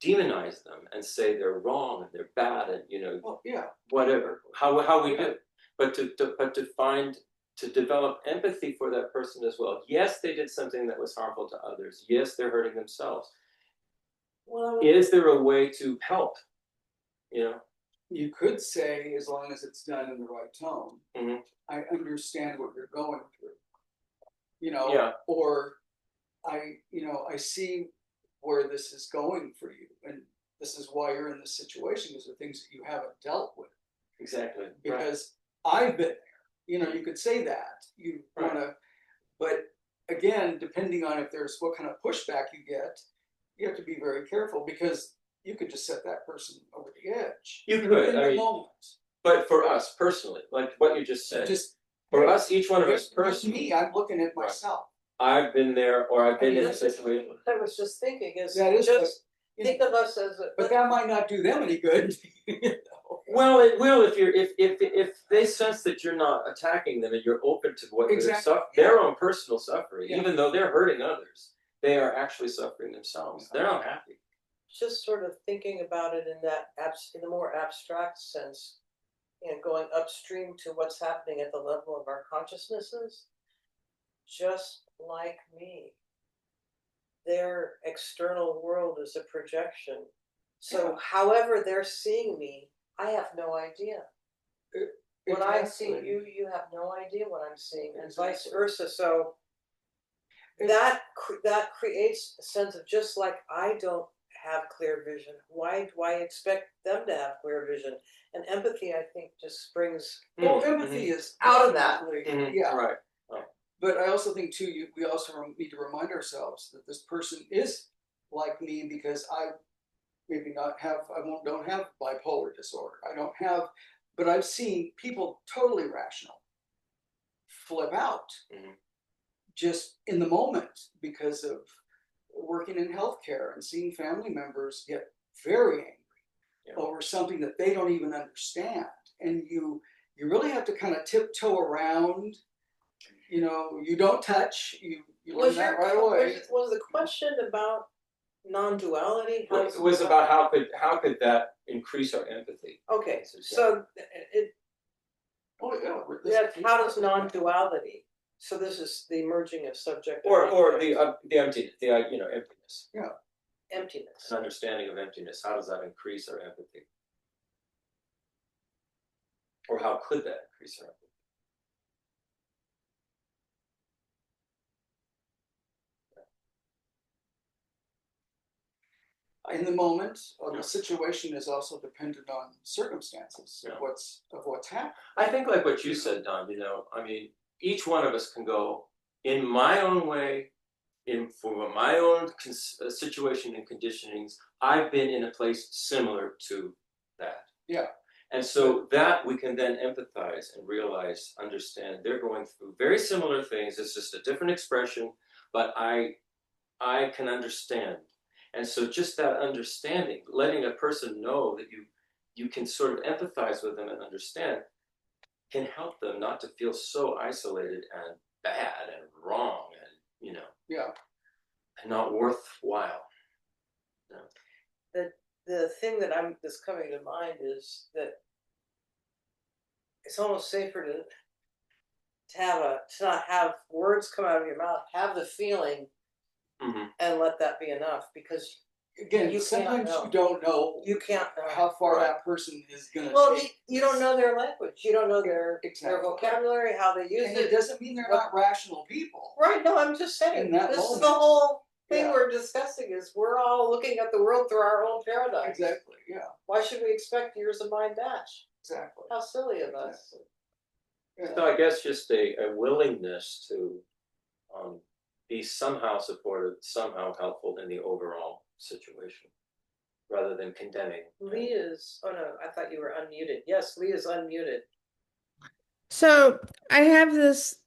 demonize them and say they're wrong and they're bad and Well, yeah. whatever how we Yeah. do, but to develop empathy for that person as well. Yes, they did something that was harmful to others. Yes, they're hurting themselves. Well, Is there a way to help? You could say, as long as it's done in the right tone, Mhm. I understand what you're going through. Yeah. Or I see where this is going for you, and this is why you're in this situation. These are things that you haven't dealt with. Exactly. Because I've been there. You could say that. You Right. want to, but again, depending on if there's what kind of pushback you get, you have to be very careful, because you could just set that person over the edge. You in could, the moment. But for us personally, like what you just said, Just for us, each one of us with personally, me, I'm looking at myself. I've been there, or I've been in a this is situation. what I was just thinking is That is, just but, think of us as but that might not do them any good. Well, it will if they sense that you're not attacking them and you're open to what Exactly. their own personal suffering, Yeah. even though they're hurting others, they are actually suffering themselves. They're not happy. just sort of thinking about it in that in a more abstract sense, going upstream to what's happening at the level of our consciousnesses, just like me. Their external world is a projection. So Yeah. however they're seeing me, I have no idea. When I see Exactly. you, you have no idea what I'm seeing, and vice Exactly. versa. So It's- that creates a sense of, just like I don't have clear vision, why do I expect them to have clear vision? And empathy, I think, just springs Well, Mhm. empathy is out of that. definitely- Yeah. Right. But I also think too, we also need to remind ourselves that this person is like me, because I maybe don't have bipolar disorder. I don't have, but I've seen people totally rational flip out Mhm. just in the moment, because of working in healthcare and seeing family members get very angry over something that they don't even understand. And you really have to kind of tiptoe around. You don't touch. You learn that right away. Was the question about non-duality? Well, it was about how could that increase our empathy? Okay, so Oh how does non-duality? So this is the merging of subject and Or object. the emptiness, emptiness, Emptiness. an understanding of emptiness. How does that increase our empathy? Or how could that increase our empathy? In the moment, the situation is also dependent on circumstances Yeah. of what's happened. I think like what you said, Don, I mean, each one of us can go in my own way, for my own situation and conditionings. I've been in a place similar to that. Yeah. And so that we can then empathize and realize, understand they're going through very similar things. It's just a different expression, but I can understand. And so just that understanding, letting a person know that you can sort of empathize with them and understand, can help them not to feel so isolated and bad and wrong and Yeah. and not worthwhile. The thing that's coming to mind is that it's almost safer to not have words come out of your mouth, have the feeling, Mhm. and let that be enough, because Again, You can't sometimes know. you don't know you can't know. how far Right. that person is going to Well, take. you don't know their language, you don't know their Exactly. vocabulary, how they use And it. it doesn't mean they're not rational people. Right, no, I'm just saying, In that this is moment. the whole thing Yeah. we're discussing, is we're all looking at the world through our own paradigm. Exactly. Yeah. Why should we expect yours and mine match? Exactly. How silly of us. Yeah. So I guess just a willingness to be somehow supportive, somehow helpful in the overall situation, rather than condemning. Lee is, oh no, I thought you were unmuted. Yes, Lee is unmuted. So I have this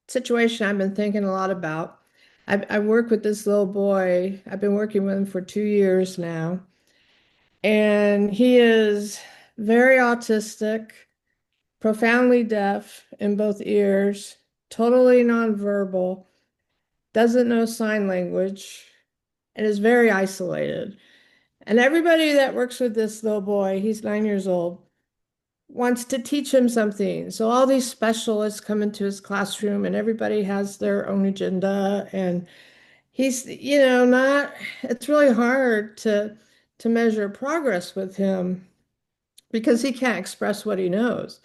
situation I've been thinking a lot about. I work with this little boy. I've been working with him for 2 years now. And he is very autistic, profoundly deaf in both ears, totally nonverbal. doesn't know sign language, and is very isolated. And everybody that works with this little boy, he's 9 years old, wants to teach him something. So all these specialists come into his classroom and everybody has their own agenda. And he's, not, it's really hard to measure progress with him because he can't express what he knows.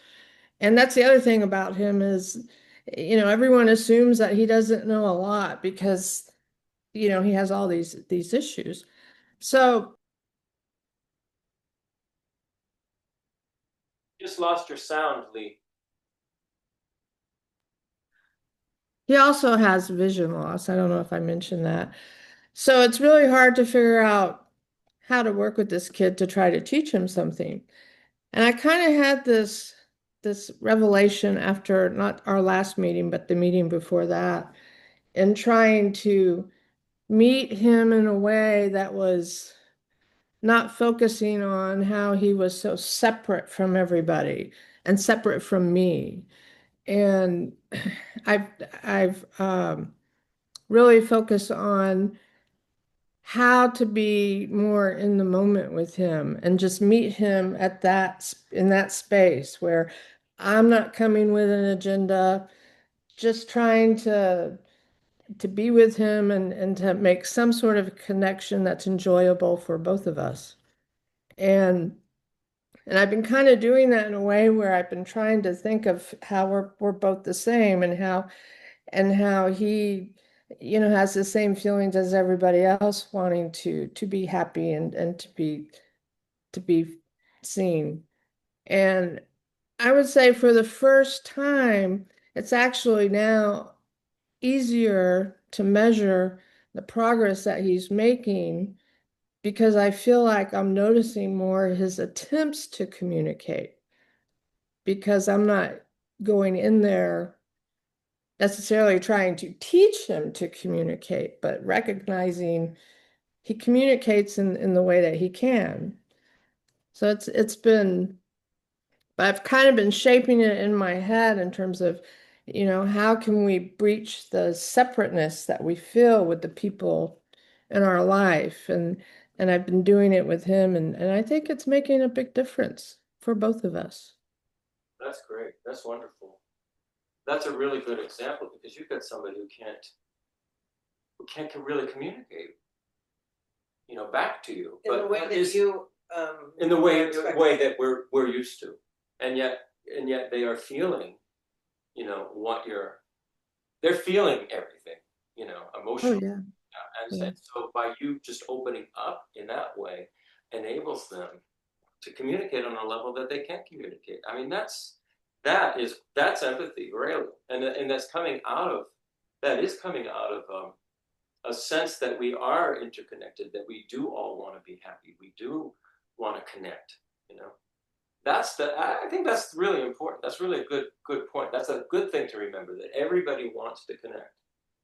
And that's the other thing about him is, everyone assumes that he doesn't know a lot because, he has all these issues. So You just lost your sound, Lee. he also has vision loss. I don't know if I mentioned that. So it's really hard to figure out how to work with this kid to try to teach him something. And I kind of had this revelation after not our last meeting, but the meeting before that, in trying to meet him in a way that was not focusing on how he was so separate from everybody and separate from me. And I've really focused on how to be more in the moment with him and just meet him at in that space where I'm not coming with an agenda, just trying to be with him and to make some sort of connection that's enjoyable for both of us. And I've been kind of doing that in a way where I've been trying to think of how we're both the same and how he, has the same feelings as everybody else, wanting to be happy and to be seen. And I would say for the first time, it's actually now easier to measure the progress that he's making because I feel like I'm noticing more his attempts to communicate because I'm not going in there necessarily trying to teach him to communicate, but recognizing he communicates in the way that he can. So it's been, but I've kind of been shaping it in my head in terms of, how can we breach the separateness that we feel with the people in our life? And I've been doing it with him, and I think it's making a big difference for both of us. That's great. That's wonderful. That's a really good example because you've got somebody who can't really communicate, back to you. In the way that you in the way expect. that we're used to, and yet they are feeling, they're feeling everything, Oh, emotionally. yeah. And, Yeah. and so by you just opening up in that way enables them to communicate on a level that they can't communicate. I mean, that's empathy, really, and that's coming out of a sense that we are interconnected, that we do all want to be happy, we do want to connect. I think that's really important. That's really a good point. That's a good thing to remember, that everybody wants to connect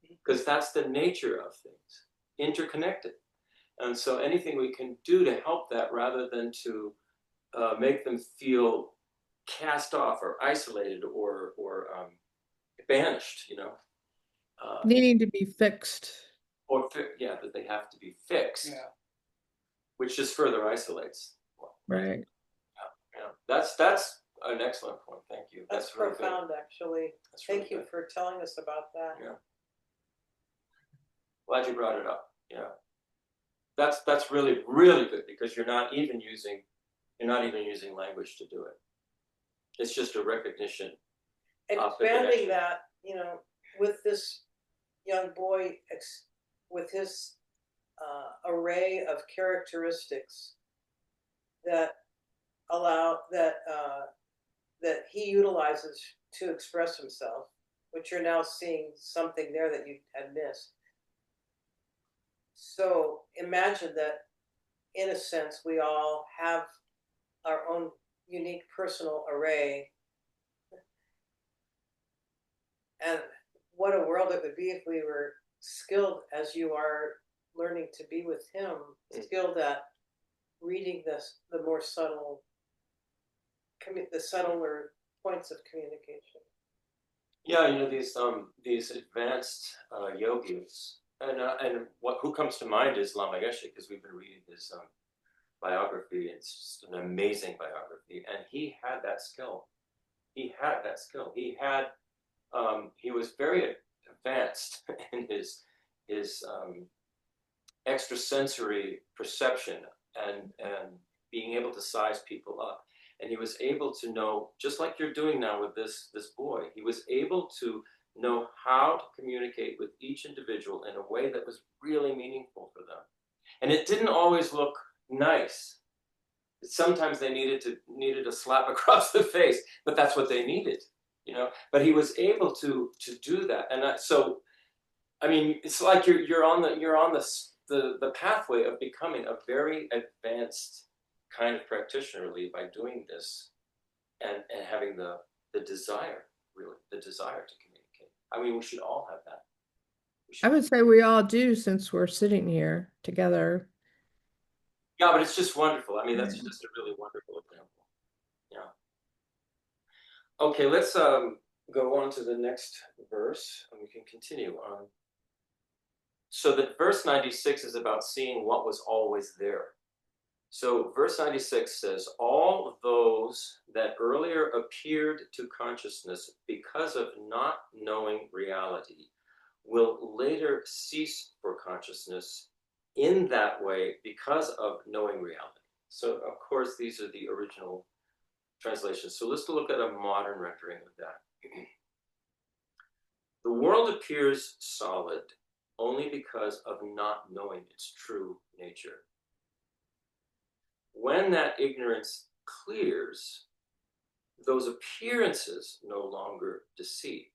because that's the nature of things, interconnected. And so anything we can do to help that rather than to make them feel cast off or isolated or banished, Needing to be fixed. or that they have to be fixed, Yeah. which just further isolates. Right. Yeah, that's an excellent point. Thank you. That's really profound, good. actually. That's really Thank you good. for telling us about that. Yeah. Glad you brought it up. Yeah. That's really, really good because you're not even using language to do it. It's just a recognition. Expanding that, with this young boy, with his array of characteristics that allow that he utilizes to express himself, which you're now seeing something there that you had missed. So imagine that, in a sense, we all have our own unique personal array. And what a world it would be if we were skilled, as you are learning to be with him, skilled at reading the more subtle, the subtler points of communication. Yeah, you know, these advanced yogis, and who comes to mind is Lama Yeshe, because we've been reading his biography. It's just an amazing biography, and he had that skill. He had that skill. He was very advanced in his extrasensory perception and being able to size people up. And he was able to know, just like you're doing now with this boy, he was able to know how to communicate with each individual in a way that was really meaningful for them. And it didn't always look nice. Sometimes they needed a slap across the face, but that's what they needed, you know. But he was able to do that, and so I mean, it's like you're on the pathway of becoming a very advanced kind of practitioner, really, by doing this and having the desire, really, the desire to communicate. I mean, we should all have that. I would say we all do since we're sitting here together. Yeah, but it's just wonderful. I mean, that's just a really wonderful example. Yeah. Okay, let's go on to the next verse, and we can continue on. So that verse 96 is about seeing what was always there. So verse 96 says, all those that earlier appeared to consciousness because of not knowing reality will later cease for consciousness in that way because of knowing reality. So of course, these are the original translations. So let's look at a modern rendering of that. The world appears solid only because of not knowing its true nature. When that ignorance clears, those appearances no longer deceive.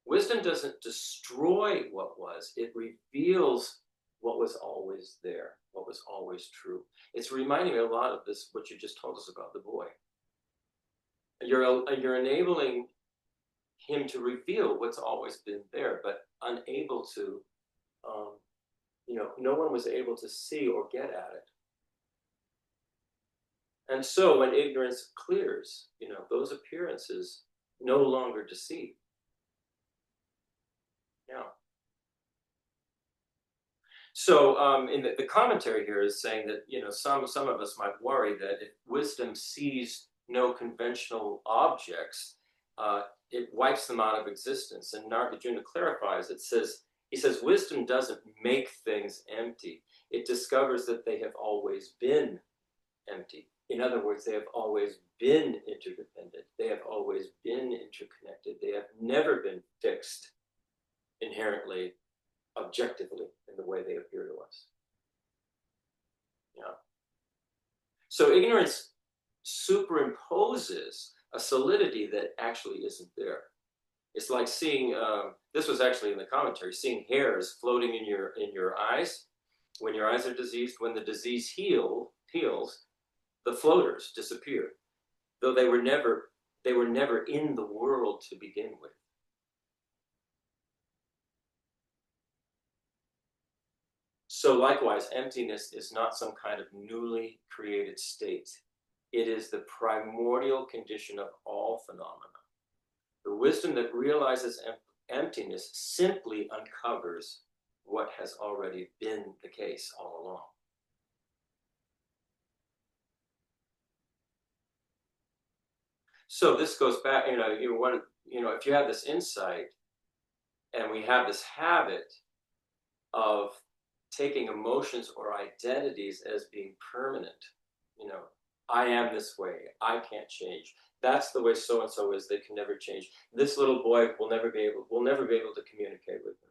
Wisdom doesn't destroy what was, it reveals what was always there, what was always true. It's reminding me a lot of this, what you just told us about the boy. You're enabling him to reveal what's always been there, but unable to, no one was able to see or get at it. And so when ignorance clears, those appearances no longer deceive. Yeah. So in the commentary here is saying that, some of us might worry that if wisdom sees no conventional objects, it wipes them out of existence. And Nagarjuna clarifies, he says, wisdom doesn't make things empty. It discovers that they have always been empty. In other words, they have always been interdependent. They have always been interconnected. They have never been fixed inherently, objectively, in the way they appear to us. Yeah. So ignorance superimposes a solidity that actually isn't there. It's like seeing, this was actually in the commentary, seeing hairs floating in your eyes. When your eyes are diseased, when the disease heals, the floaters disappear, though they were never in the world to begin with. So likewise, emptiness is not some kind of newly created state. It is the primordial condition of all phenomena. The wisdom that realizes emptiness simply uncovers what has already been the case all along. So this goes back, if you have this insight, and we have this habit of taking emotions or identities as being permanent, I am this way, I can't change. That's the way so and so is. They can never change. This little boy will never be able to communicate with them.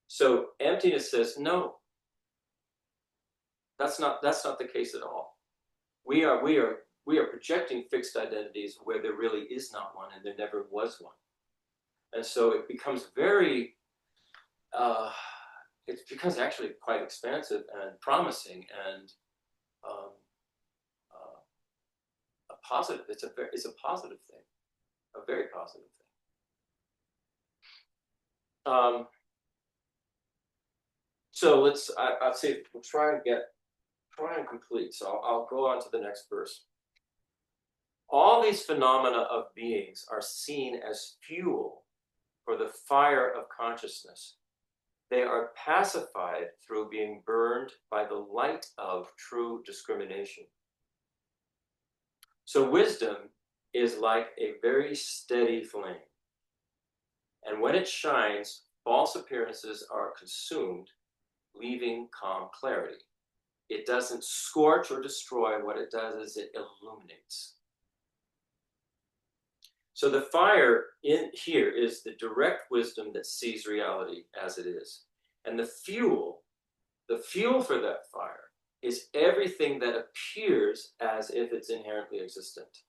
So emptiness says, no, that's not the case at all. We are projecting fixed identities where there really is not one, and there never was one. And so it becomes it becomes actually quite expansive and promising and a positive. It's a positive thing, a very positive thing. So I'll say we'll try and complete. So I'll go on to the next verse. All these phenomena of beings are seen as fuel for the fire of consciousness. They are pacified through being burned by the light of true discrimination. So wisdom is like a very steady flame. And when it shines, false appearances are consumed, leaving calm clarity. It doesn't scorch or destroy. What it does is it illuminates. So the fire in here is the direct wisdom that sees reality as it is. And the fuel for that fire is everything that appears as if it's inherently existent.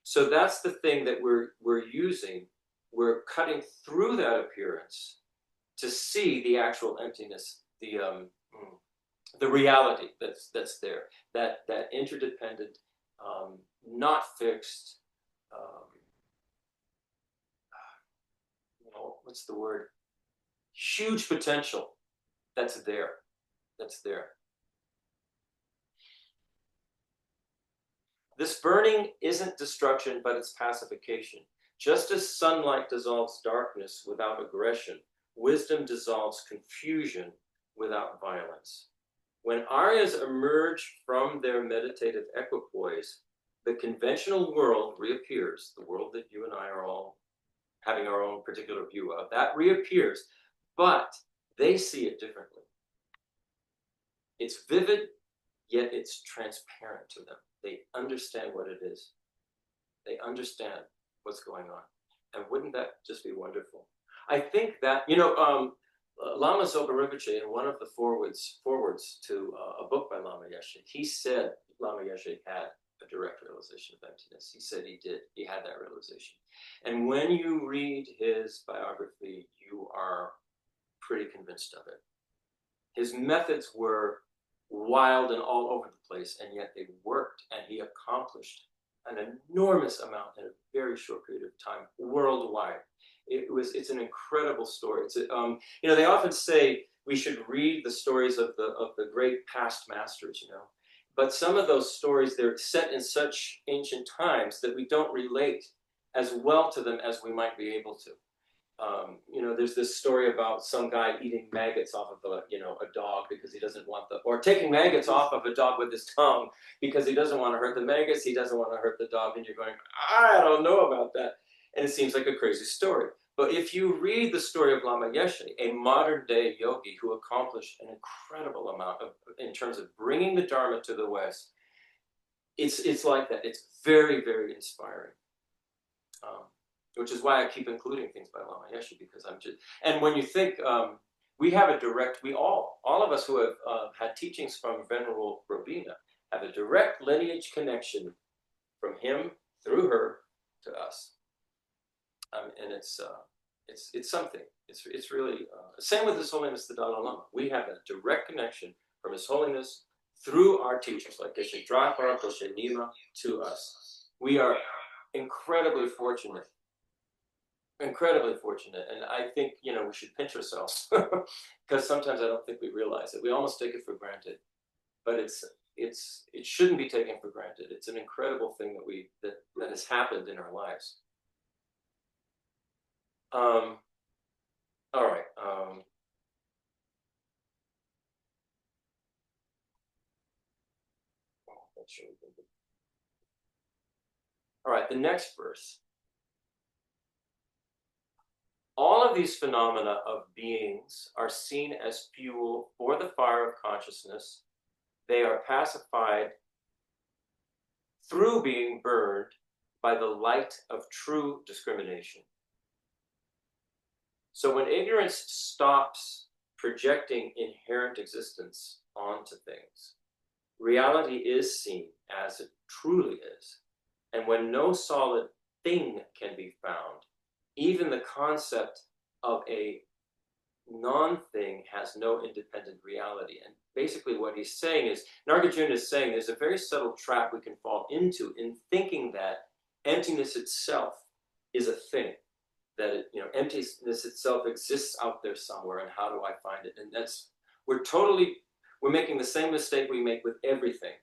So that's the thing that we're using. We're cutting through that appearance to see the actual emptiness, the reality that's there, that interdependent, not fixed, what's the word? Huge potential that's there. This burning isn't destruction, but it's pacification. Just as sunlight dissolves darkness without aggression, wisdom dissolves confusion without violence. When Aryas emerge from their meditative equipoise, the conventional world reappears, the world that you and I are all having our own particular view of, that reappears, but they see it differently. It's vivid, yet it's transparent to them. They understand what it is. They understand what's going on. And wouldn't that just be wonderful? I think that, Lama Zopa Rinpoche, in one of the forwards to a book by Lama Yeshe, he said Lama Yeshe had a direct realization of emptiness. He said he did. He had that realization. And when you read his biography, you are pretty convinced of it. His methods were wild and all over the place, and yet they worked, and he accomplished an enormous amount in a very short period of time worldwide. It's an incredible story. They often say we should read the stories of the great past masters, but some of those stories, they're set in such ancient times that we don't relate as well to them as we might be able to. There's this story about some guy eating maggots off of a dog because he doesn't want or taking maggots off of a dog with his tongue because he doesn't want to hurt the maggots, he doesn't want to hurt the dog, and you're going, I don't know about that. And it seems like a crazy story. But if you read the story of Lama Yeshe, a modern day yogi who accomplished an incredible amount in terms of bringing the Dharma to the West, it's like that. It's very, very inspiring. Which is why I keep including things by Lama Yeshe, because and when you think, we have a direct, all of us who have had teachings from Venerable Robina have a direct lineage connection from him through her to us. And it's something. It's really, same with His Holiness the Dalai Lama. We have a direct connection from His Holiness through our teachers, like Geshe Drapa, Geshe Nima, to us. We are incredibly fortunate. Incredibly fortunate, and I think we should pinch ourselves because sometimes I don't think we realize it. We almost take it for granted, but it shouldn't be taken for granted. It's an incredible thing that has happened in our lives. All right. All right. The next verse. All of these phenomena of beings are seen as fuel for the fire of consciousness. They are pacified through being burned by the light of true discrimination. So when ignorance stops projecting inherent existence onto things, reality is seen as it truly is. And when no solid thing can be found, even the concept of a non-thing has no independent reality. And basically what he's saying is, Nagarjuna is saying there's a very subtle trap we can fall into in thinking that emptiness itself is a thing, that emptiness itself exists out there somewhere, and how do I find it? And we're making the same mistake we make with everything.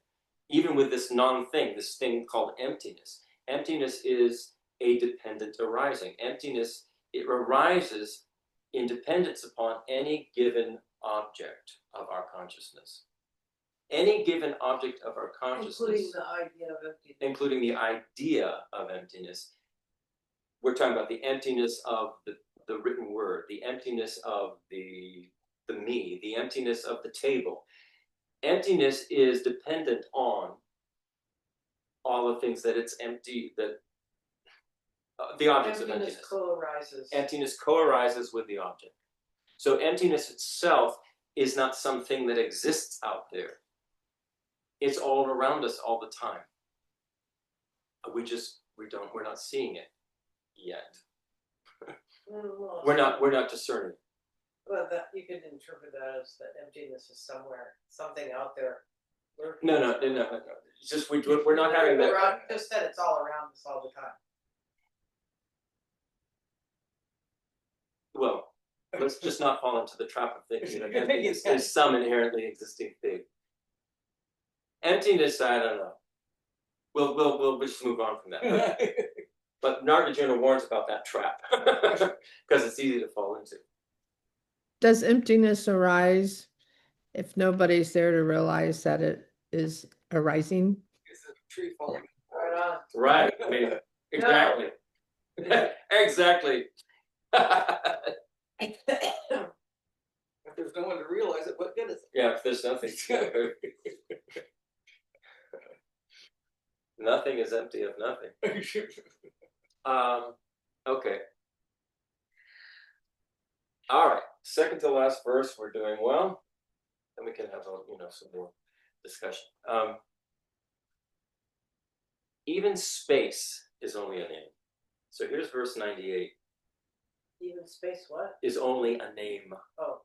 even with this non-thing, this thing called emptiness. Emptiness is a dependent arising. Emptiness, it arises in dependence upon any given object of our consciousness. Any given object of our consciousness, including the idea of emptiness. We're talking about the emptiness of the written word, the emptiness of the me, the emptiness of the table. Emptiness is dependent on all the things that it's empty, that the objects of emptiness. Co-arises. Emptiness co-arises with the object. So emptiness itself is not something that exists out there. It's all around us all the time. We're not seeing it yet. We're not discerning. Well, that you could interpret that as that emptiness is somewhere, something out there. No. It's just we're not having that. Just that it's all around us all the time. Well, let's just not fall into the trap of thinking that emptiness is some inherently existing thing. Emptiness, I don't know. We'll just move on from that. But Nagarjuna warns about that trap because it's easy to fall into. Does emptiness arise if nobody's there to realize that it is arising? Is the tree falling? Right on. Right. I mean, exactly. Exactly. If there's no one to realize it, what good is it? Yeah, if there's nothing. Nothing is empty of nothing. Okay. All right. Second to last verse, we're doing well. Then we can have some more discussion. Even space is only a name. So here's verse 98. Even space what? Is only a name. Oh.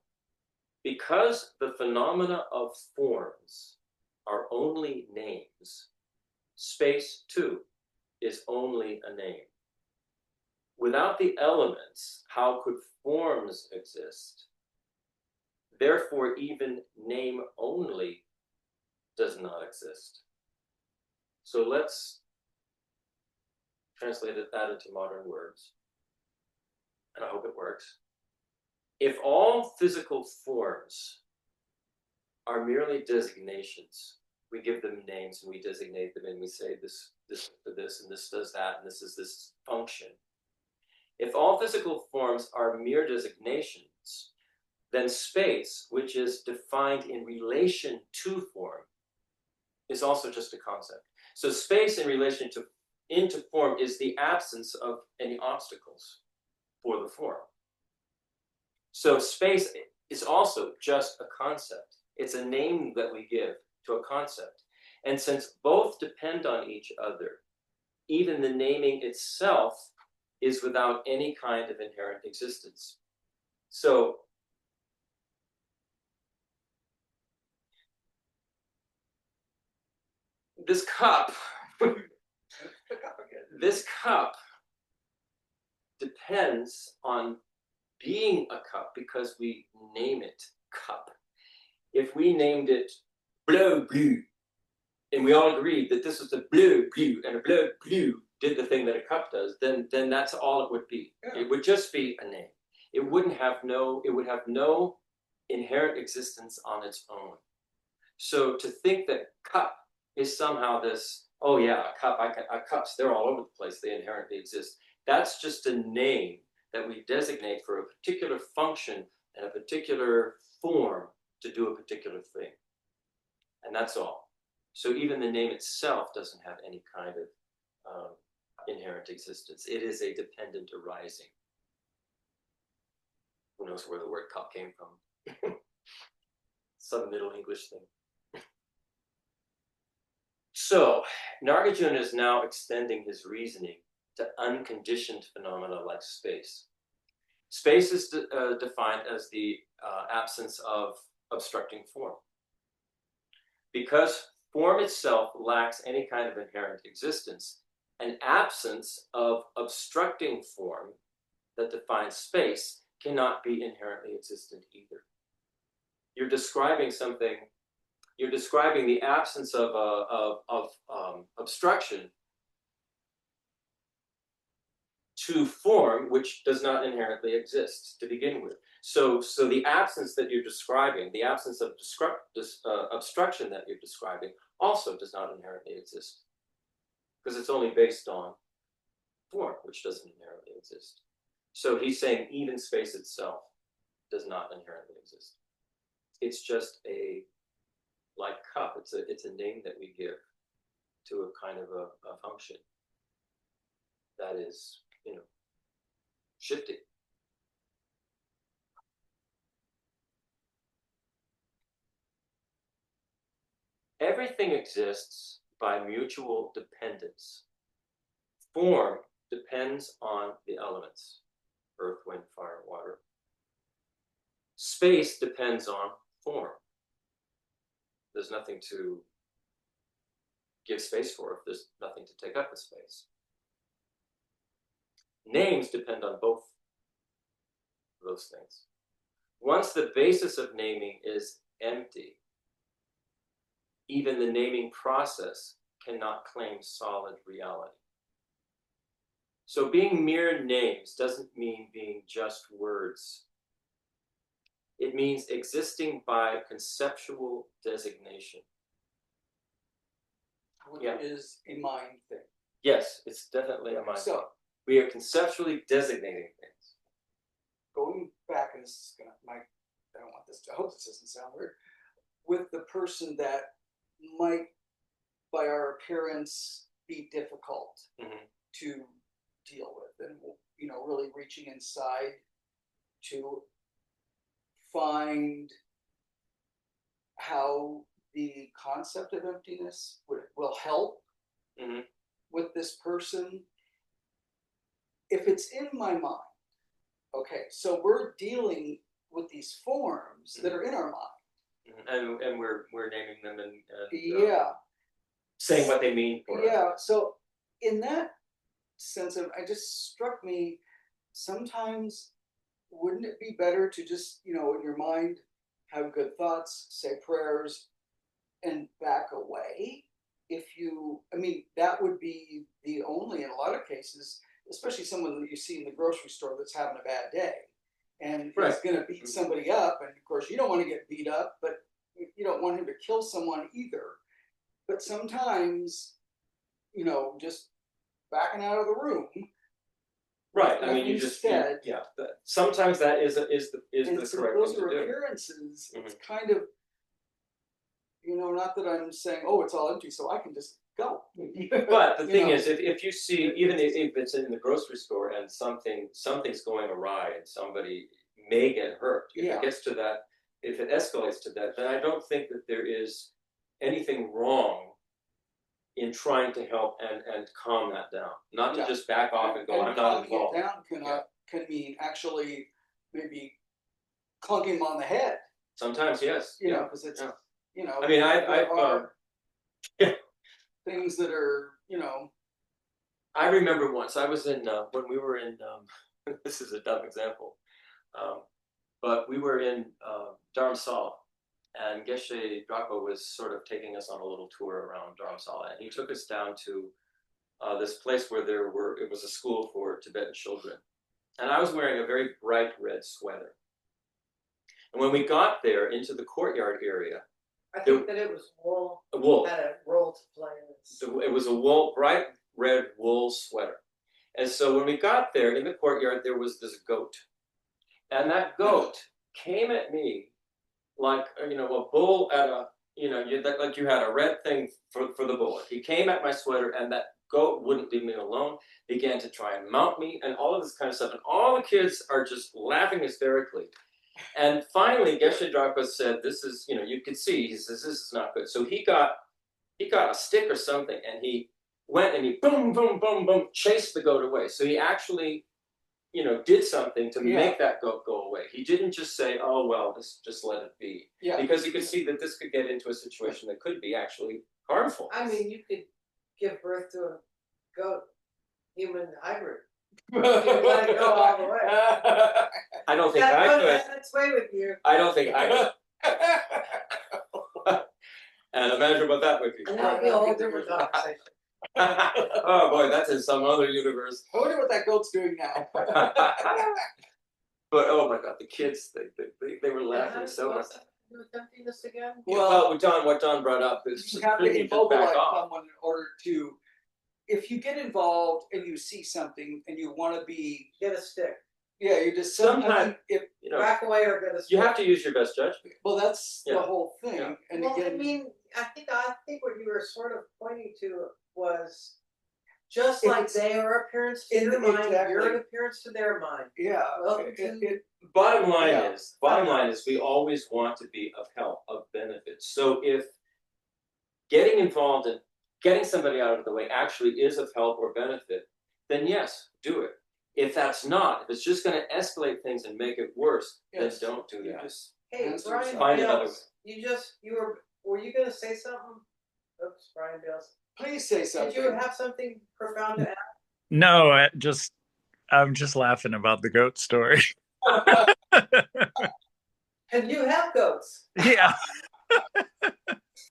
Because the phenomena of forms are only names, space too is only a name. Without the elements, how could forms exist? Therefore, even name only does not exist. So let's translate that into modern words. And I hope it works. If all physical forms are merely designations, we give them names and we designate them and we say this for this and this does that and this is this function. If all physical forms are mere designations, then space, which is defined in relation to form, is also just a concept. So space in relation into form is the absence of any obstacles for the form. So space is also just a concept. It's a name that we give to a concept. And since both depend on each other, even the naming itself is without any kind of inherent existence. So this cup depends on being a cup because we name it cup. If we named it bleu bleu, and we all agreed that this was a bleu bleu, and a bleu bleu did the thing that a cup does, then that's all it would be. Yeah. It would just be a name. It would have no inherent existence on its own. So to think that cup is somehow this, oh yeah, cups, they're all over the place, they inherently exist. That's just a name that we designate for a particular function and a particular form to do a particular thing. And that's all. So even the name itself doesn't have any kind of inherent existence. It is a dependent arising. Who knows where the word cup came from? Some Middle English thing. So Nagarjuna is now extending his reasoning to unconditioned phenomena like space. Space is defined as the absence of obstructing form. Because form itself lacks any kind of inherent existence, an absence of obstructing form that defines space cannot be inherently existent either. You're describing something you're describing the absence of obstruction to form, which does not inherently exist to begin with. So the absence that you're describing, the absence of obstruction that you're describing, also does not inherently exist, because it's only based on form, which doesn't inherently exist. So he's saying even space itself does not inherently exist. It's just a, like cup, it's a name that we give to a kind of a function that is, shifting. Everything exists by mutual dependence. Form depends on the elements, earth, wind, fire, water. Space depends on form. There's nothing to give space for if there's nothing to take up the space. Names depend on both of those things. Once the basis of naming is empty, even the naming process cannot claim solid reality. So being mere names doesn't mean being just words. It means existing by conceptual designation. Which Yeah. is a mind thing. Yes, it's definitely a mind thing. So We are conceptually designating things. going back, and this is gonna, I don't want this to, I hope this doesn't sound weird, with the person that might, by our appearance, be difficult Mhm. to deal with, and really reaching inside to find how the concept of emptiness will help Mhm. with this person. If it's in my mind, okay, so we're dealing with these forms that are in our mind. And we're naming them and Yeah. saying what they mean for us. Yeah. So in that sense of, it just struck me, sometimes wouldn't it be better to just, in your mind, have good thoughts, say prayers, and back away? That would be the only, in a lot of cases, especially someone that you see in the grocery store that's having a bad day and Right. is going to beat somebody up. And of course, you don't want to get beat up, but you don't want him to kill someone either. But sometimes, just backing out of the room. Right. I mean, you just instead, sometimes that is the and so correct those thing are to do. appearances. It's kind of, not that I'm saying, oh, it's all empty, so I can just go. But the thing is, if you see, even if it's in the grocery store and something's going awry and somebody may get hurt, if it gets to that, if it escalates to that, then I don't think that there is anything wrong in trying to help and calm that down. Not to just back off and go, I'm not involved. Calming it down can mean actually maybe clunking him on the head. Sometimes, yes. Because it's, I mean, I've things that are, I remember once I was in when we were in. This is a dumb example, but we were in Dharamsala, and Geshe Drapa was sort of taking us on a little tour around Dharamsala, and he took us down to this place where it was a school for Tibetan children, and I was wearing a very bright red sweater. And when we got there into the courtyard area, I think that it was wool. Wool. Had a role to play. It was a bright red wool sweater. And so when we got there in the courtyard, there was this goat. And that goat came at me like, a bull at a, like you had a red thing for the bullet. He came at my sweater, and that goat wouldn't leave me alone, began to try and mount me and all of this kind of stuff. And all the kids are just laughing hysterically. And finally, Geshe Drapa said, this is, you could see, he says, this is not good. So he got a stick or something, and he went and he boom, boom, boom, boom, chased the goat away. So he actually, did something to make that goat go away. He didn't just say, oh, well, just let it be. Yeah. Because he could see that this could get into a situation that could be actually harmful. I mean, you could give birth to a goat, human hybrid. You let it go all the way. I don't think That I goat could. has its way with you. I don't think I could. And imagine what that would be. And that would be a whole different conversation. Oh boy, that's in some other universe. I wonder what that goat's doing now. But oh my God, the kids, they were laughing so much. With emptiness again? Well, what John brought up is You have to just immobilize back off. someone in order to, if you get involved and you see something and you want to be, Get a stick. yeah, you just Sometimes, if you know, Back away or get a stick. you have to use your best judgment. well, that's the Yeah. whole thing. Yeah. And Well, again, I mean, I think what you were sort of pointing to was just If like it's- they are appearance to your mind, exactly. you're an appearance to their mind. yeah, Welcome it, to- it, Bottom line Yeah. is we always want to be of help, of benefit. So if getting involved and getting somebody out of the way actually is of help or benefit, then yes, do it. If that's not, if it's just going to escalate things and make it worse, Yes. then don't do that. Yes. Hey, Answer Brian yourself. Find another Bales, were you gonna say something? Oops, Brian Bales. Please say something. Did you have something profound to add? No, I'm just laughing about the goat story. And you have goats. Yeah.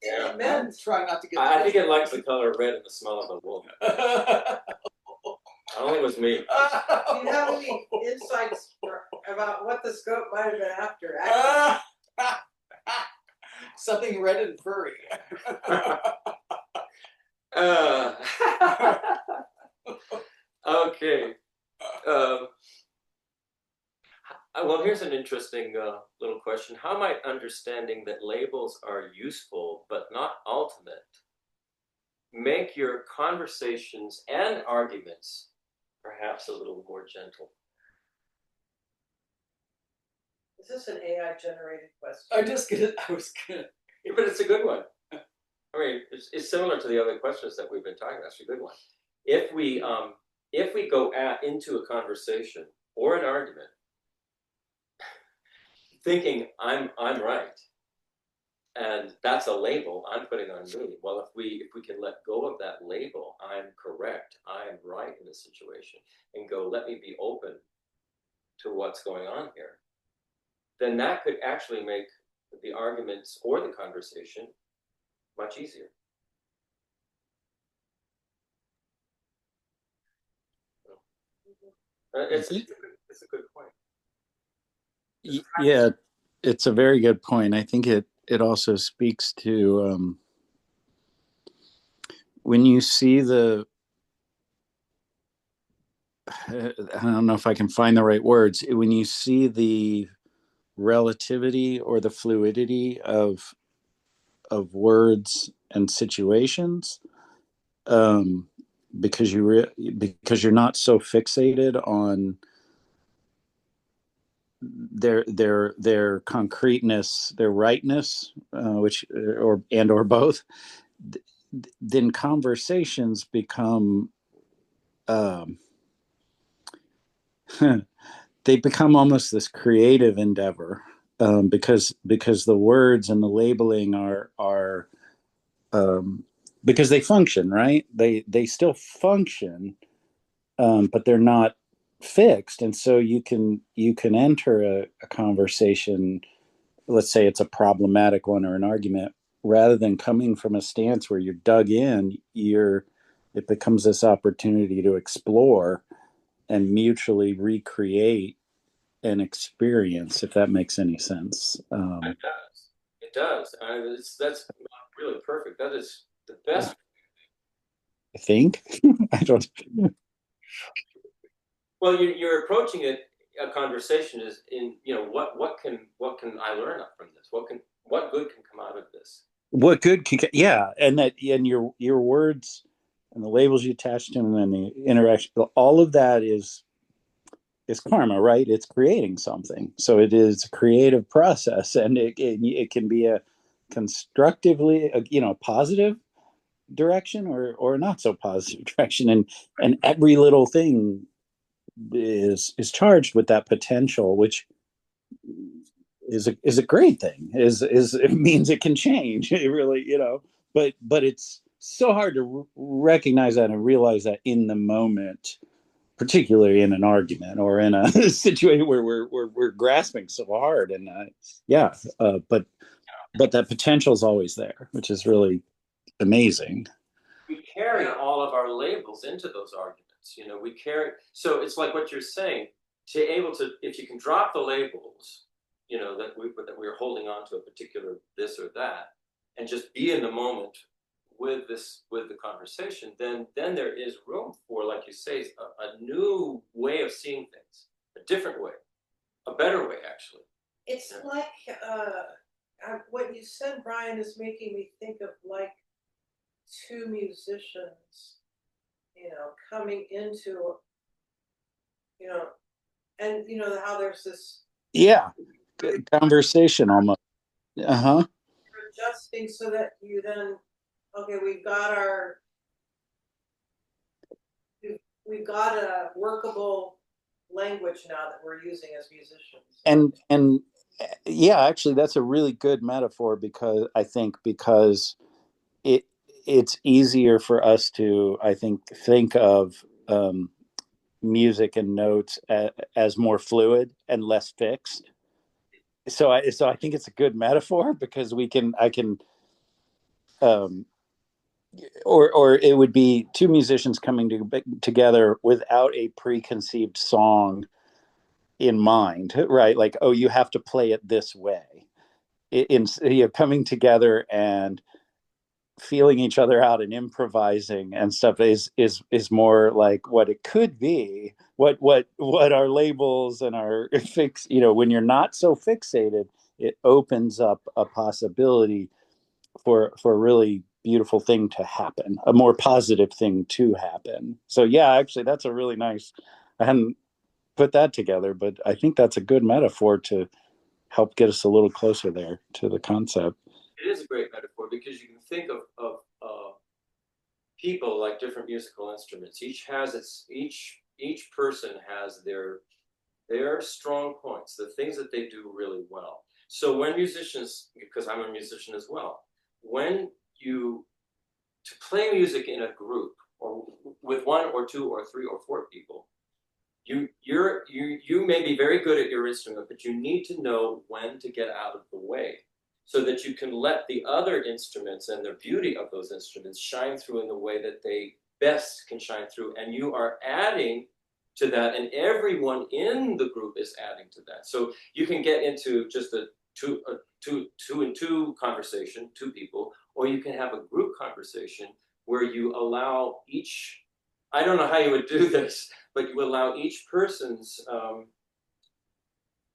Yeah. Amen. Try not to get. I think it likes the color red and the smell of the wolf. I don't think it was me. Do you have any insights about what this goat might have been after? Actually, Something red and furry. Okay. Well, here's an interesting little question. How might understanding that labels are useful but not ultimate make your conversations and arguments perhaps a little more gentle? is this an AI generated question? I was gonna. Yeah, but it's a good one. I mean, it's similar to the other questions that we've been talking about. It's a good one. If we go into a conversation or an argument thinking I'm right, and that's a label I'm putting on me. Well, if we can let go of that label, I'm correct, I'm right in this situation, and go, let me be open to what's going on here, then that could actually make the arguments or the conversation much easier. It's a good point. Yeah, it's a very good point. I think it also speaks to when you see I don't know if I can find the right words, when you see the relativity or the fluidity of words and situations, because you're not so fixated on their concreteness, their rightness, which or both, then conversations become they become almost this creative endeavor, because the words and the labeling are because they function, right? They still function, but they're not fixed, and so you can enter a conversation. Let's say it's a problematic one or an argument, rather than coming from a stance where you're dug in, it becomes this opportunity to explore and mutually recreate an experience, if that makes any sense. It does. That's really perfect. That is the best. I think. I don't. Well, you're approaching it. A conversation is in. What can I learn from this? What good can come out of this? What good can? Yeah, and your words and the labels you attach to them and the interaction, all of that is karma, right? It's creating something. So it is a creative process, and it can be a constructively, positive direction or not so positive direction, and every little thing is charged with that potential, which is a great thing. It means it can change. It really, but it's so hard to recognize that and realize that in the moment, particularly in an argument or in a situation where we're grasping so hard. And but but that potential is always there, which is really amazing. We carry all of our labels into those arguments. We carry. So it's like what you're saying. To able to, if you can drop the labels, that we're holding on to a particular this or that, and just be in the moment with the conversation, then there is room for, like you say, a new way of seeing things, a different way, a better way, actually. It's like what you said, Brian, is making me think of like two musicians, coming into, and how there's this conversation almost. You're adjusting so that you then, okay, we've got a workable language now that we're using as musicians. And yeah, actually, that's a really good metaphor, because it's easier for us to, I think of music and notes as more fluid and less fixed. So I think it's a good metaphor, because I can or it would be two musicians coming together without a preconceived song in mind, right? Like, oh, you have to play it this way. Coming together and feeling each other out and improvising and stuff is more like what it could be, what our labels and our fix, when you're not so fixated, it opens up a possibility for a really beautiful thing to happen, a more positive thing to happen. So yeah, actually, that's a really nice, I hadn't put that together, but I think that's a good metaphor to help get us a little closer there to the concept. It is a great metaphor, because you can think of people like different musical instruments. Each person has their strong points, the things that they do really well. So when musicians, because I'm a musician as well, to play music in a group, or with one or two or three or four people, you may be very good at your instrument, but you need to know when to get out of the way, so that you can let the other instruments and the beauty of those instruments shine through in the way that they best can shine through. And you are adding to that, and everyone in the group is adding to that. So you can get into just a two and two conversation, two people, or you can have a group conversation where you allow each, I don't know how you would do this, but you allow each person's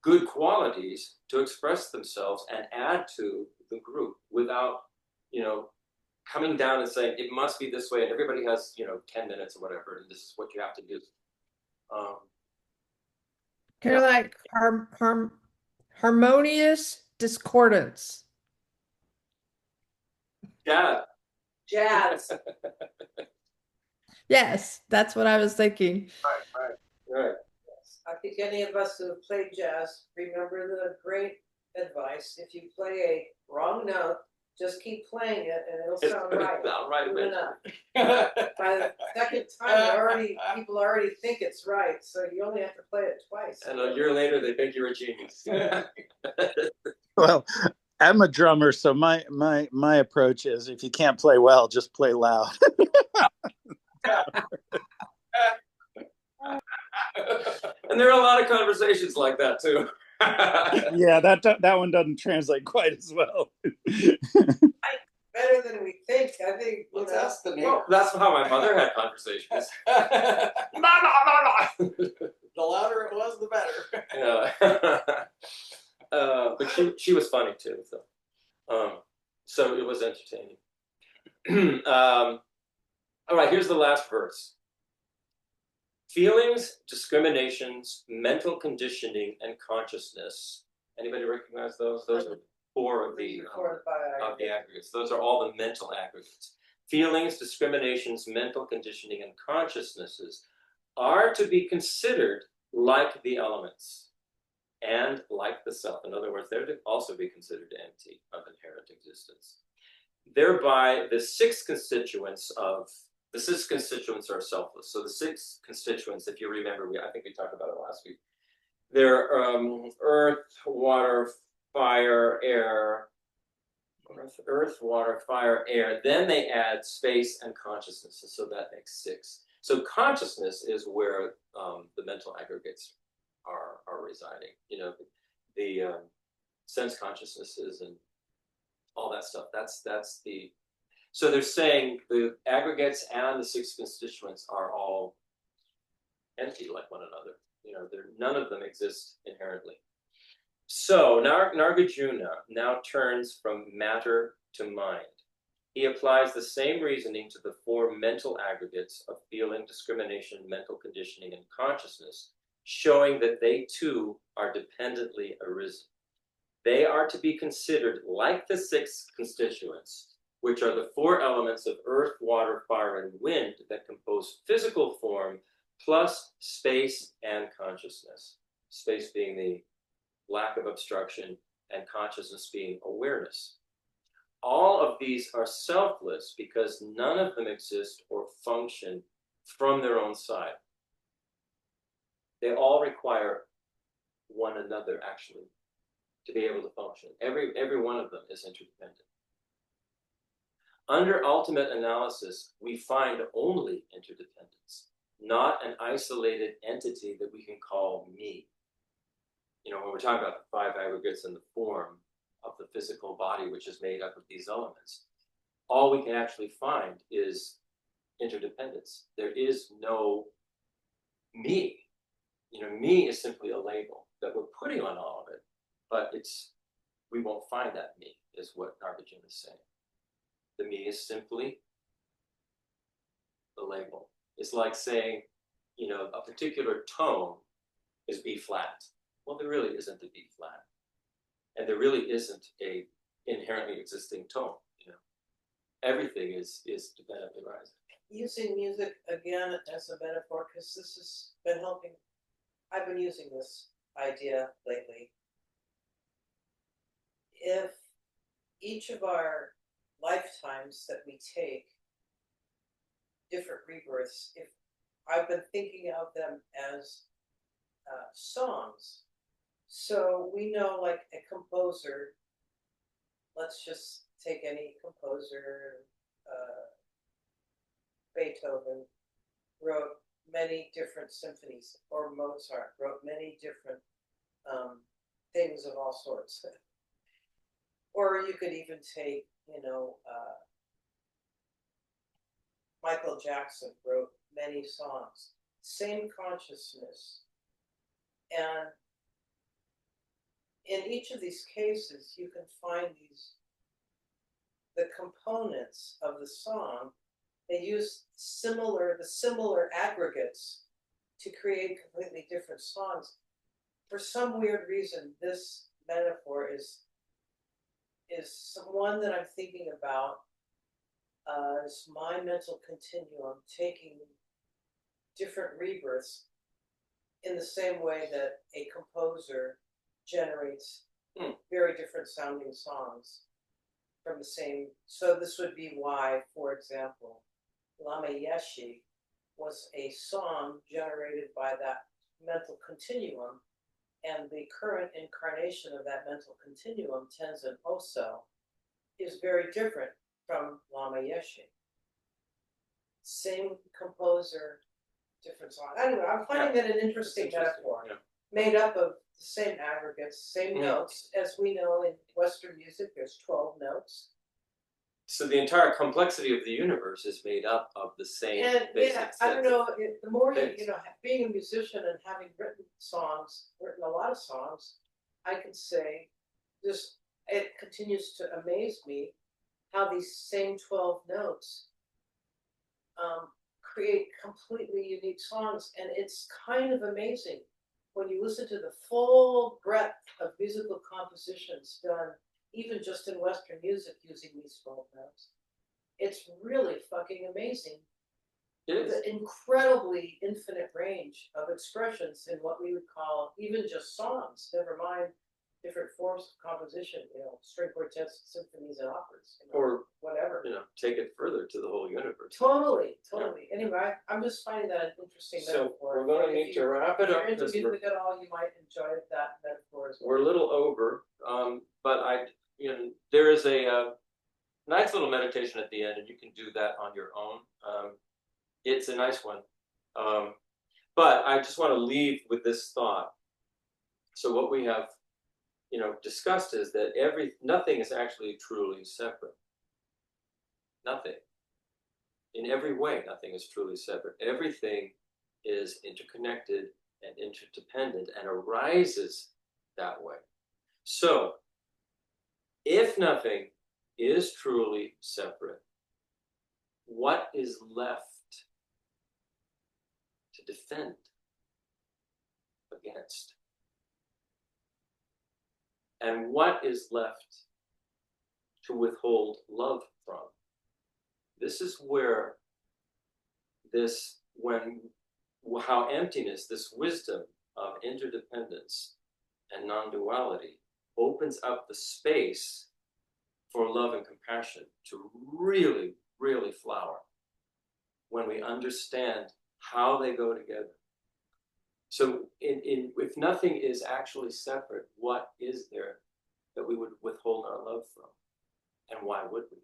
good qualities to express themselves and add to the group without, coming down and saying it must be this way, and everybody has 10 minutes or whatever, and this is what you have to do. Kind of like harmonious discordance. Yeah. Jazz. Yes, that's what I was thinking. Right. I think any of us who have played jazz remember the great advice: if you play a wrong note, just keep playing it and it'll sound right. By the second time, people already think it's right, so you only have to play it twice. And a year later, they think you're a genius. Well, I'm a drummer, so my approach is, if you can't play well, just play loud. And there are a lot of conversations like that too. Yeah, that one doesn't translate quite as well. Better than we think. I think. Let's ask the neighbor. Well, that's how my mother had conversations. No. The louder it was, the better. Yeah. But she was funny too, so it was entertaining. All right, here's the last verse. Feelings, discriminations, mental conditioning, and consciousness. Anybody recognize those? Those are four of the aggregates. Those are all the mental aggregates. Feelings, discriminations, mental conditioning, and consciousnesses are to be considered like the elements and like the self. In other words, they're to also be considered empty of inherent existence. Thereby, the six constituents are selfless. So the six constituents, if you remember, I think we talked about it last week. They're earth, water, fire, air, earth, water, fire, air. Then they add space and consciousness, and so that makes 6. So consciousness is where the mental aggregates are residing. You know, the sense consciousnesses and all that stuff. That's the. So they're saying the aggregates and the 6 constituents are all empty like one another. You know, none of them exist inherently. So Nagarjuna now turns from matter to mind. He applies the same reasoning to the 4 mental aggregates of feeling, discrimination, mental conditioning, and consciousness, showing that they too are dependently arisen. They are to be considered like the 6 constituents, which are the 4 elements of earth, water, fire, and wind that compose physical form, plus space and consciousness. Space being the lack of obstruction, and consciousness being awareness. All of these are selfless because none of them exist or function from their own side. They all require one another, actually, to be able to function. Every one of them is interdependent. Under ultimate analysis, we find only interdependence, not an isolated entity that we can call me. You know, when we're talking about the 5 aggregates and the form of the physical body, which is made up of these elements, all we can actually find is interdependence. There is no me. You know, me is simply a label that we're putting on all of it, but we won't find that me, is what Nagarjuna is saying. The me is simply the label. It's like saying, you know, a particular tone is B flat. Well, there really isn't a B flat, and there really isn't a inherently existing tone. You know, everything is dependently rising. Using music again as a metaphor, because this has been helping. I've been using this idea lately. If each of our lifetimes that we take different rebirths, if I've been thinking of them as songs. So we know, like, a composer, let's just take any composer, Beethoven wrote many different symphonies, or Mozart wrote many different things of all sorts. Or you could even take, you know, Michael Jackson wrote many songs, same consciousness. And in each of these cases, you can find the components of the song. They use the similar aggregates to create completely different songs. For some weird reason, this metaphor is one that I'm thinking about as my mental continuum taking different rebirths in the same way that a composer generates very different sounding songs from the same. So this would be why, for example, Lama Yeshe was a song generated by that mental continuum, and the current incarnation of that mental continuum, Tenzin Oso, is very different from Lama Yeshe. Same composer, different song. Anyway, I'm finding that an interesting metaphor, made up of the same aggregates, same notes. As we know in Western music, there's 12 notes. So the entire complexity of the universe is made up of the same basic Yeah, I don't know, the more things. you know, being a musician and having written a lot of songs, I can say it continues to amaze me how these same 12 notes create completely unique songs. And it's kind of amazing when you listen to the full breadth of musical compositions done, even just in Western music, using these 12 notes. It's really fucking amazing. The incredibly infinite range of expressions in what we would call even just songs, never mind different forms of composition, you know, string quartets, symphonies, and operas, you know, Or whatever. You know, take it further to the whole universe. Totally. Anyway, I'm just finding that an interesting So metaphor. we're going to need to wrap it up. If you're into because music at all, you might enjoy that metaphor as well. We're a little over, but there is a nice little meditation at the end, and you can do that on your own. It's a nice one. But I just want to leave with this thought. So what we have, discussed is that nothing is actually truly separate. Nothing. In every way, nothing is truly separate. Everything is interconnected and interdependent and arises that way. So, if nothing is truly separate, what is left to defend against? And what is left to withhold love from? This is where how emptiness, this wisdom of interdependence and non-duality, opens up the space for love and compassion to really, really flower when we understand how they go together. So if nothing is actually separate, what is there that we would withhold our love from? And why would we?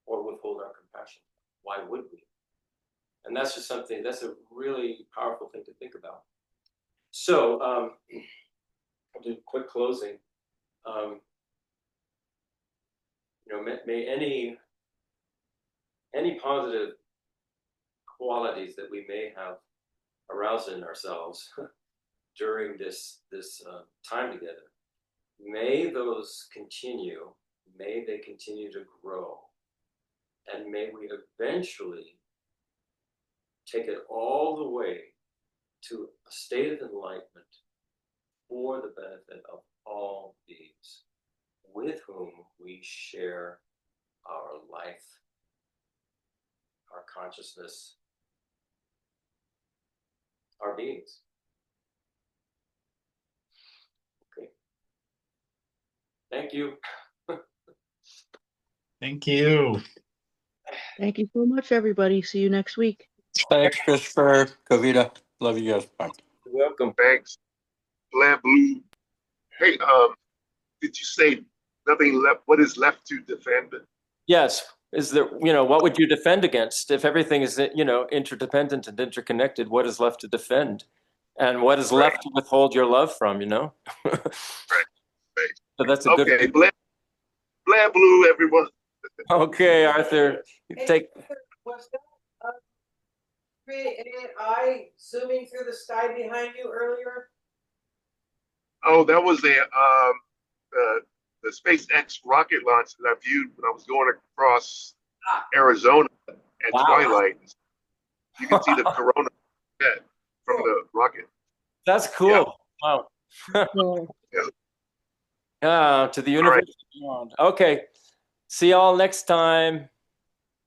Or withhold our compassion? Why would we? And that's just something, that's a really powerful thing to think about. So I'll do a quick closing. May any positive qualities that we may have aroused in ourselves during this time together, may those continue, may they continue to grow, and may we eventually take it all the way to a state of enlightenment for the benefit of all beings with whom we share our life, our consciousness, our beings. Okay. Thank you. Thank you. Thank you so much, everybody. See you next week. Thanks, Christopher. Kavita. Love you guys. Bye. You're welcome. Thanks. Glad Blue. Hey, did you say nothing left? What is left to defend? Yes. Is there, what would you defend against? If everything is, interdependent and interconnected, what is left to defend? And what is left to withhold your love from, Right. So that's a good. Okay, Glad Blue, everyone. Okay, Arthur. Hey, was that create AI zooming through the sky behind you earlier? Oh, that was the SpaceX rocket launch that I viewed when I was going across Arizona at twilight. You can see the corona from the rocket. That's cool. Yeah. Wow. Yeah. To the universe. Right. Okay. See y'all next time.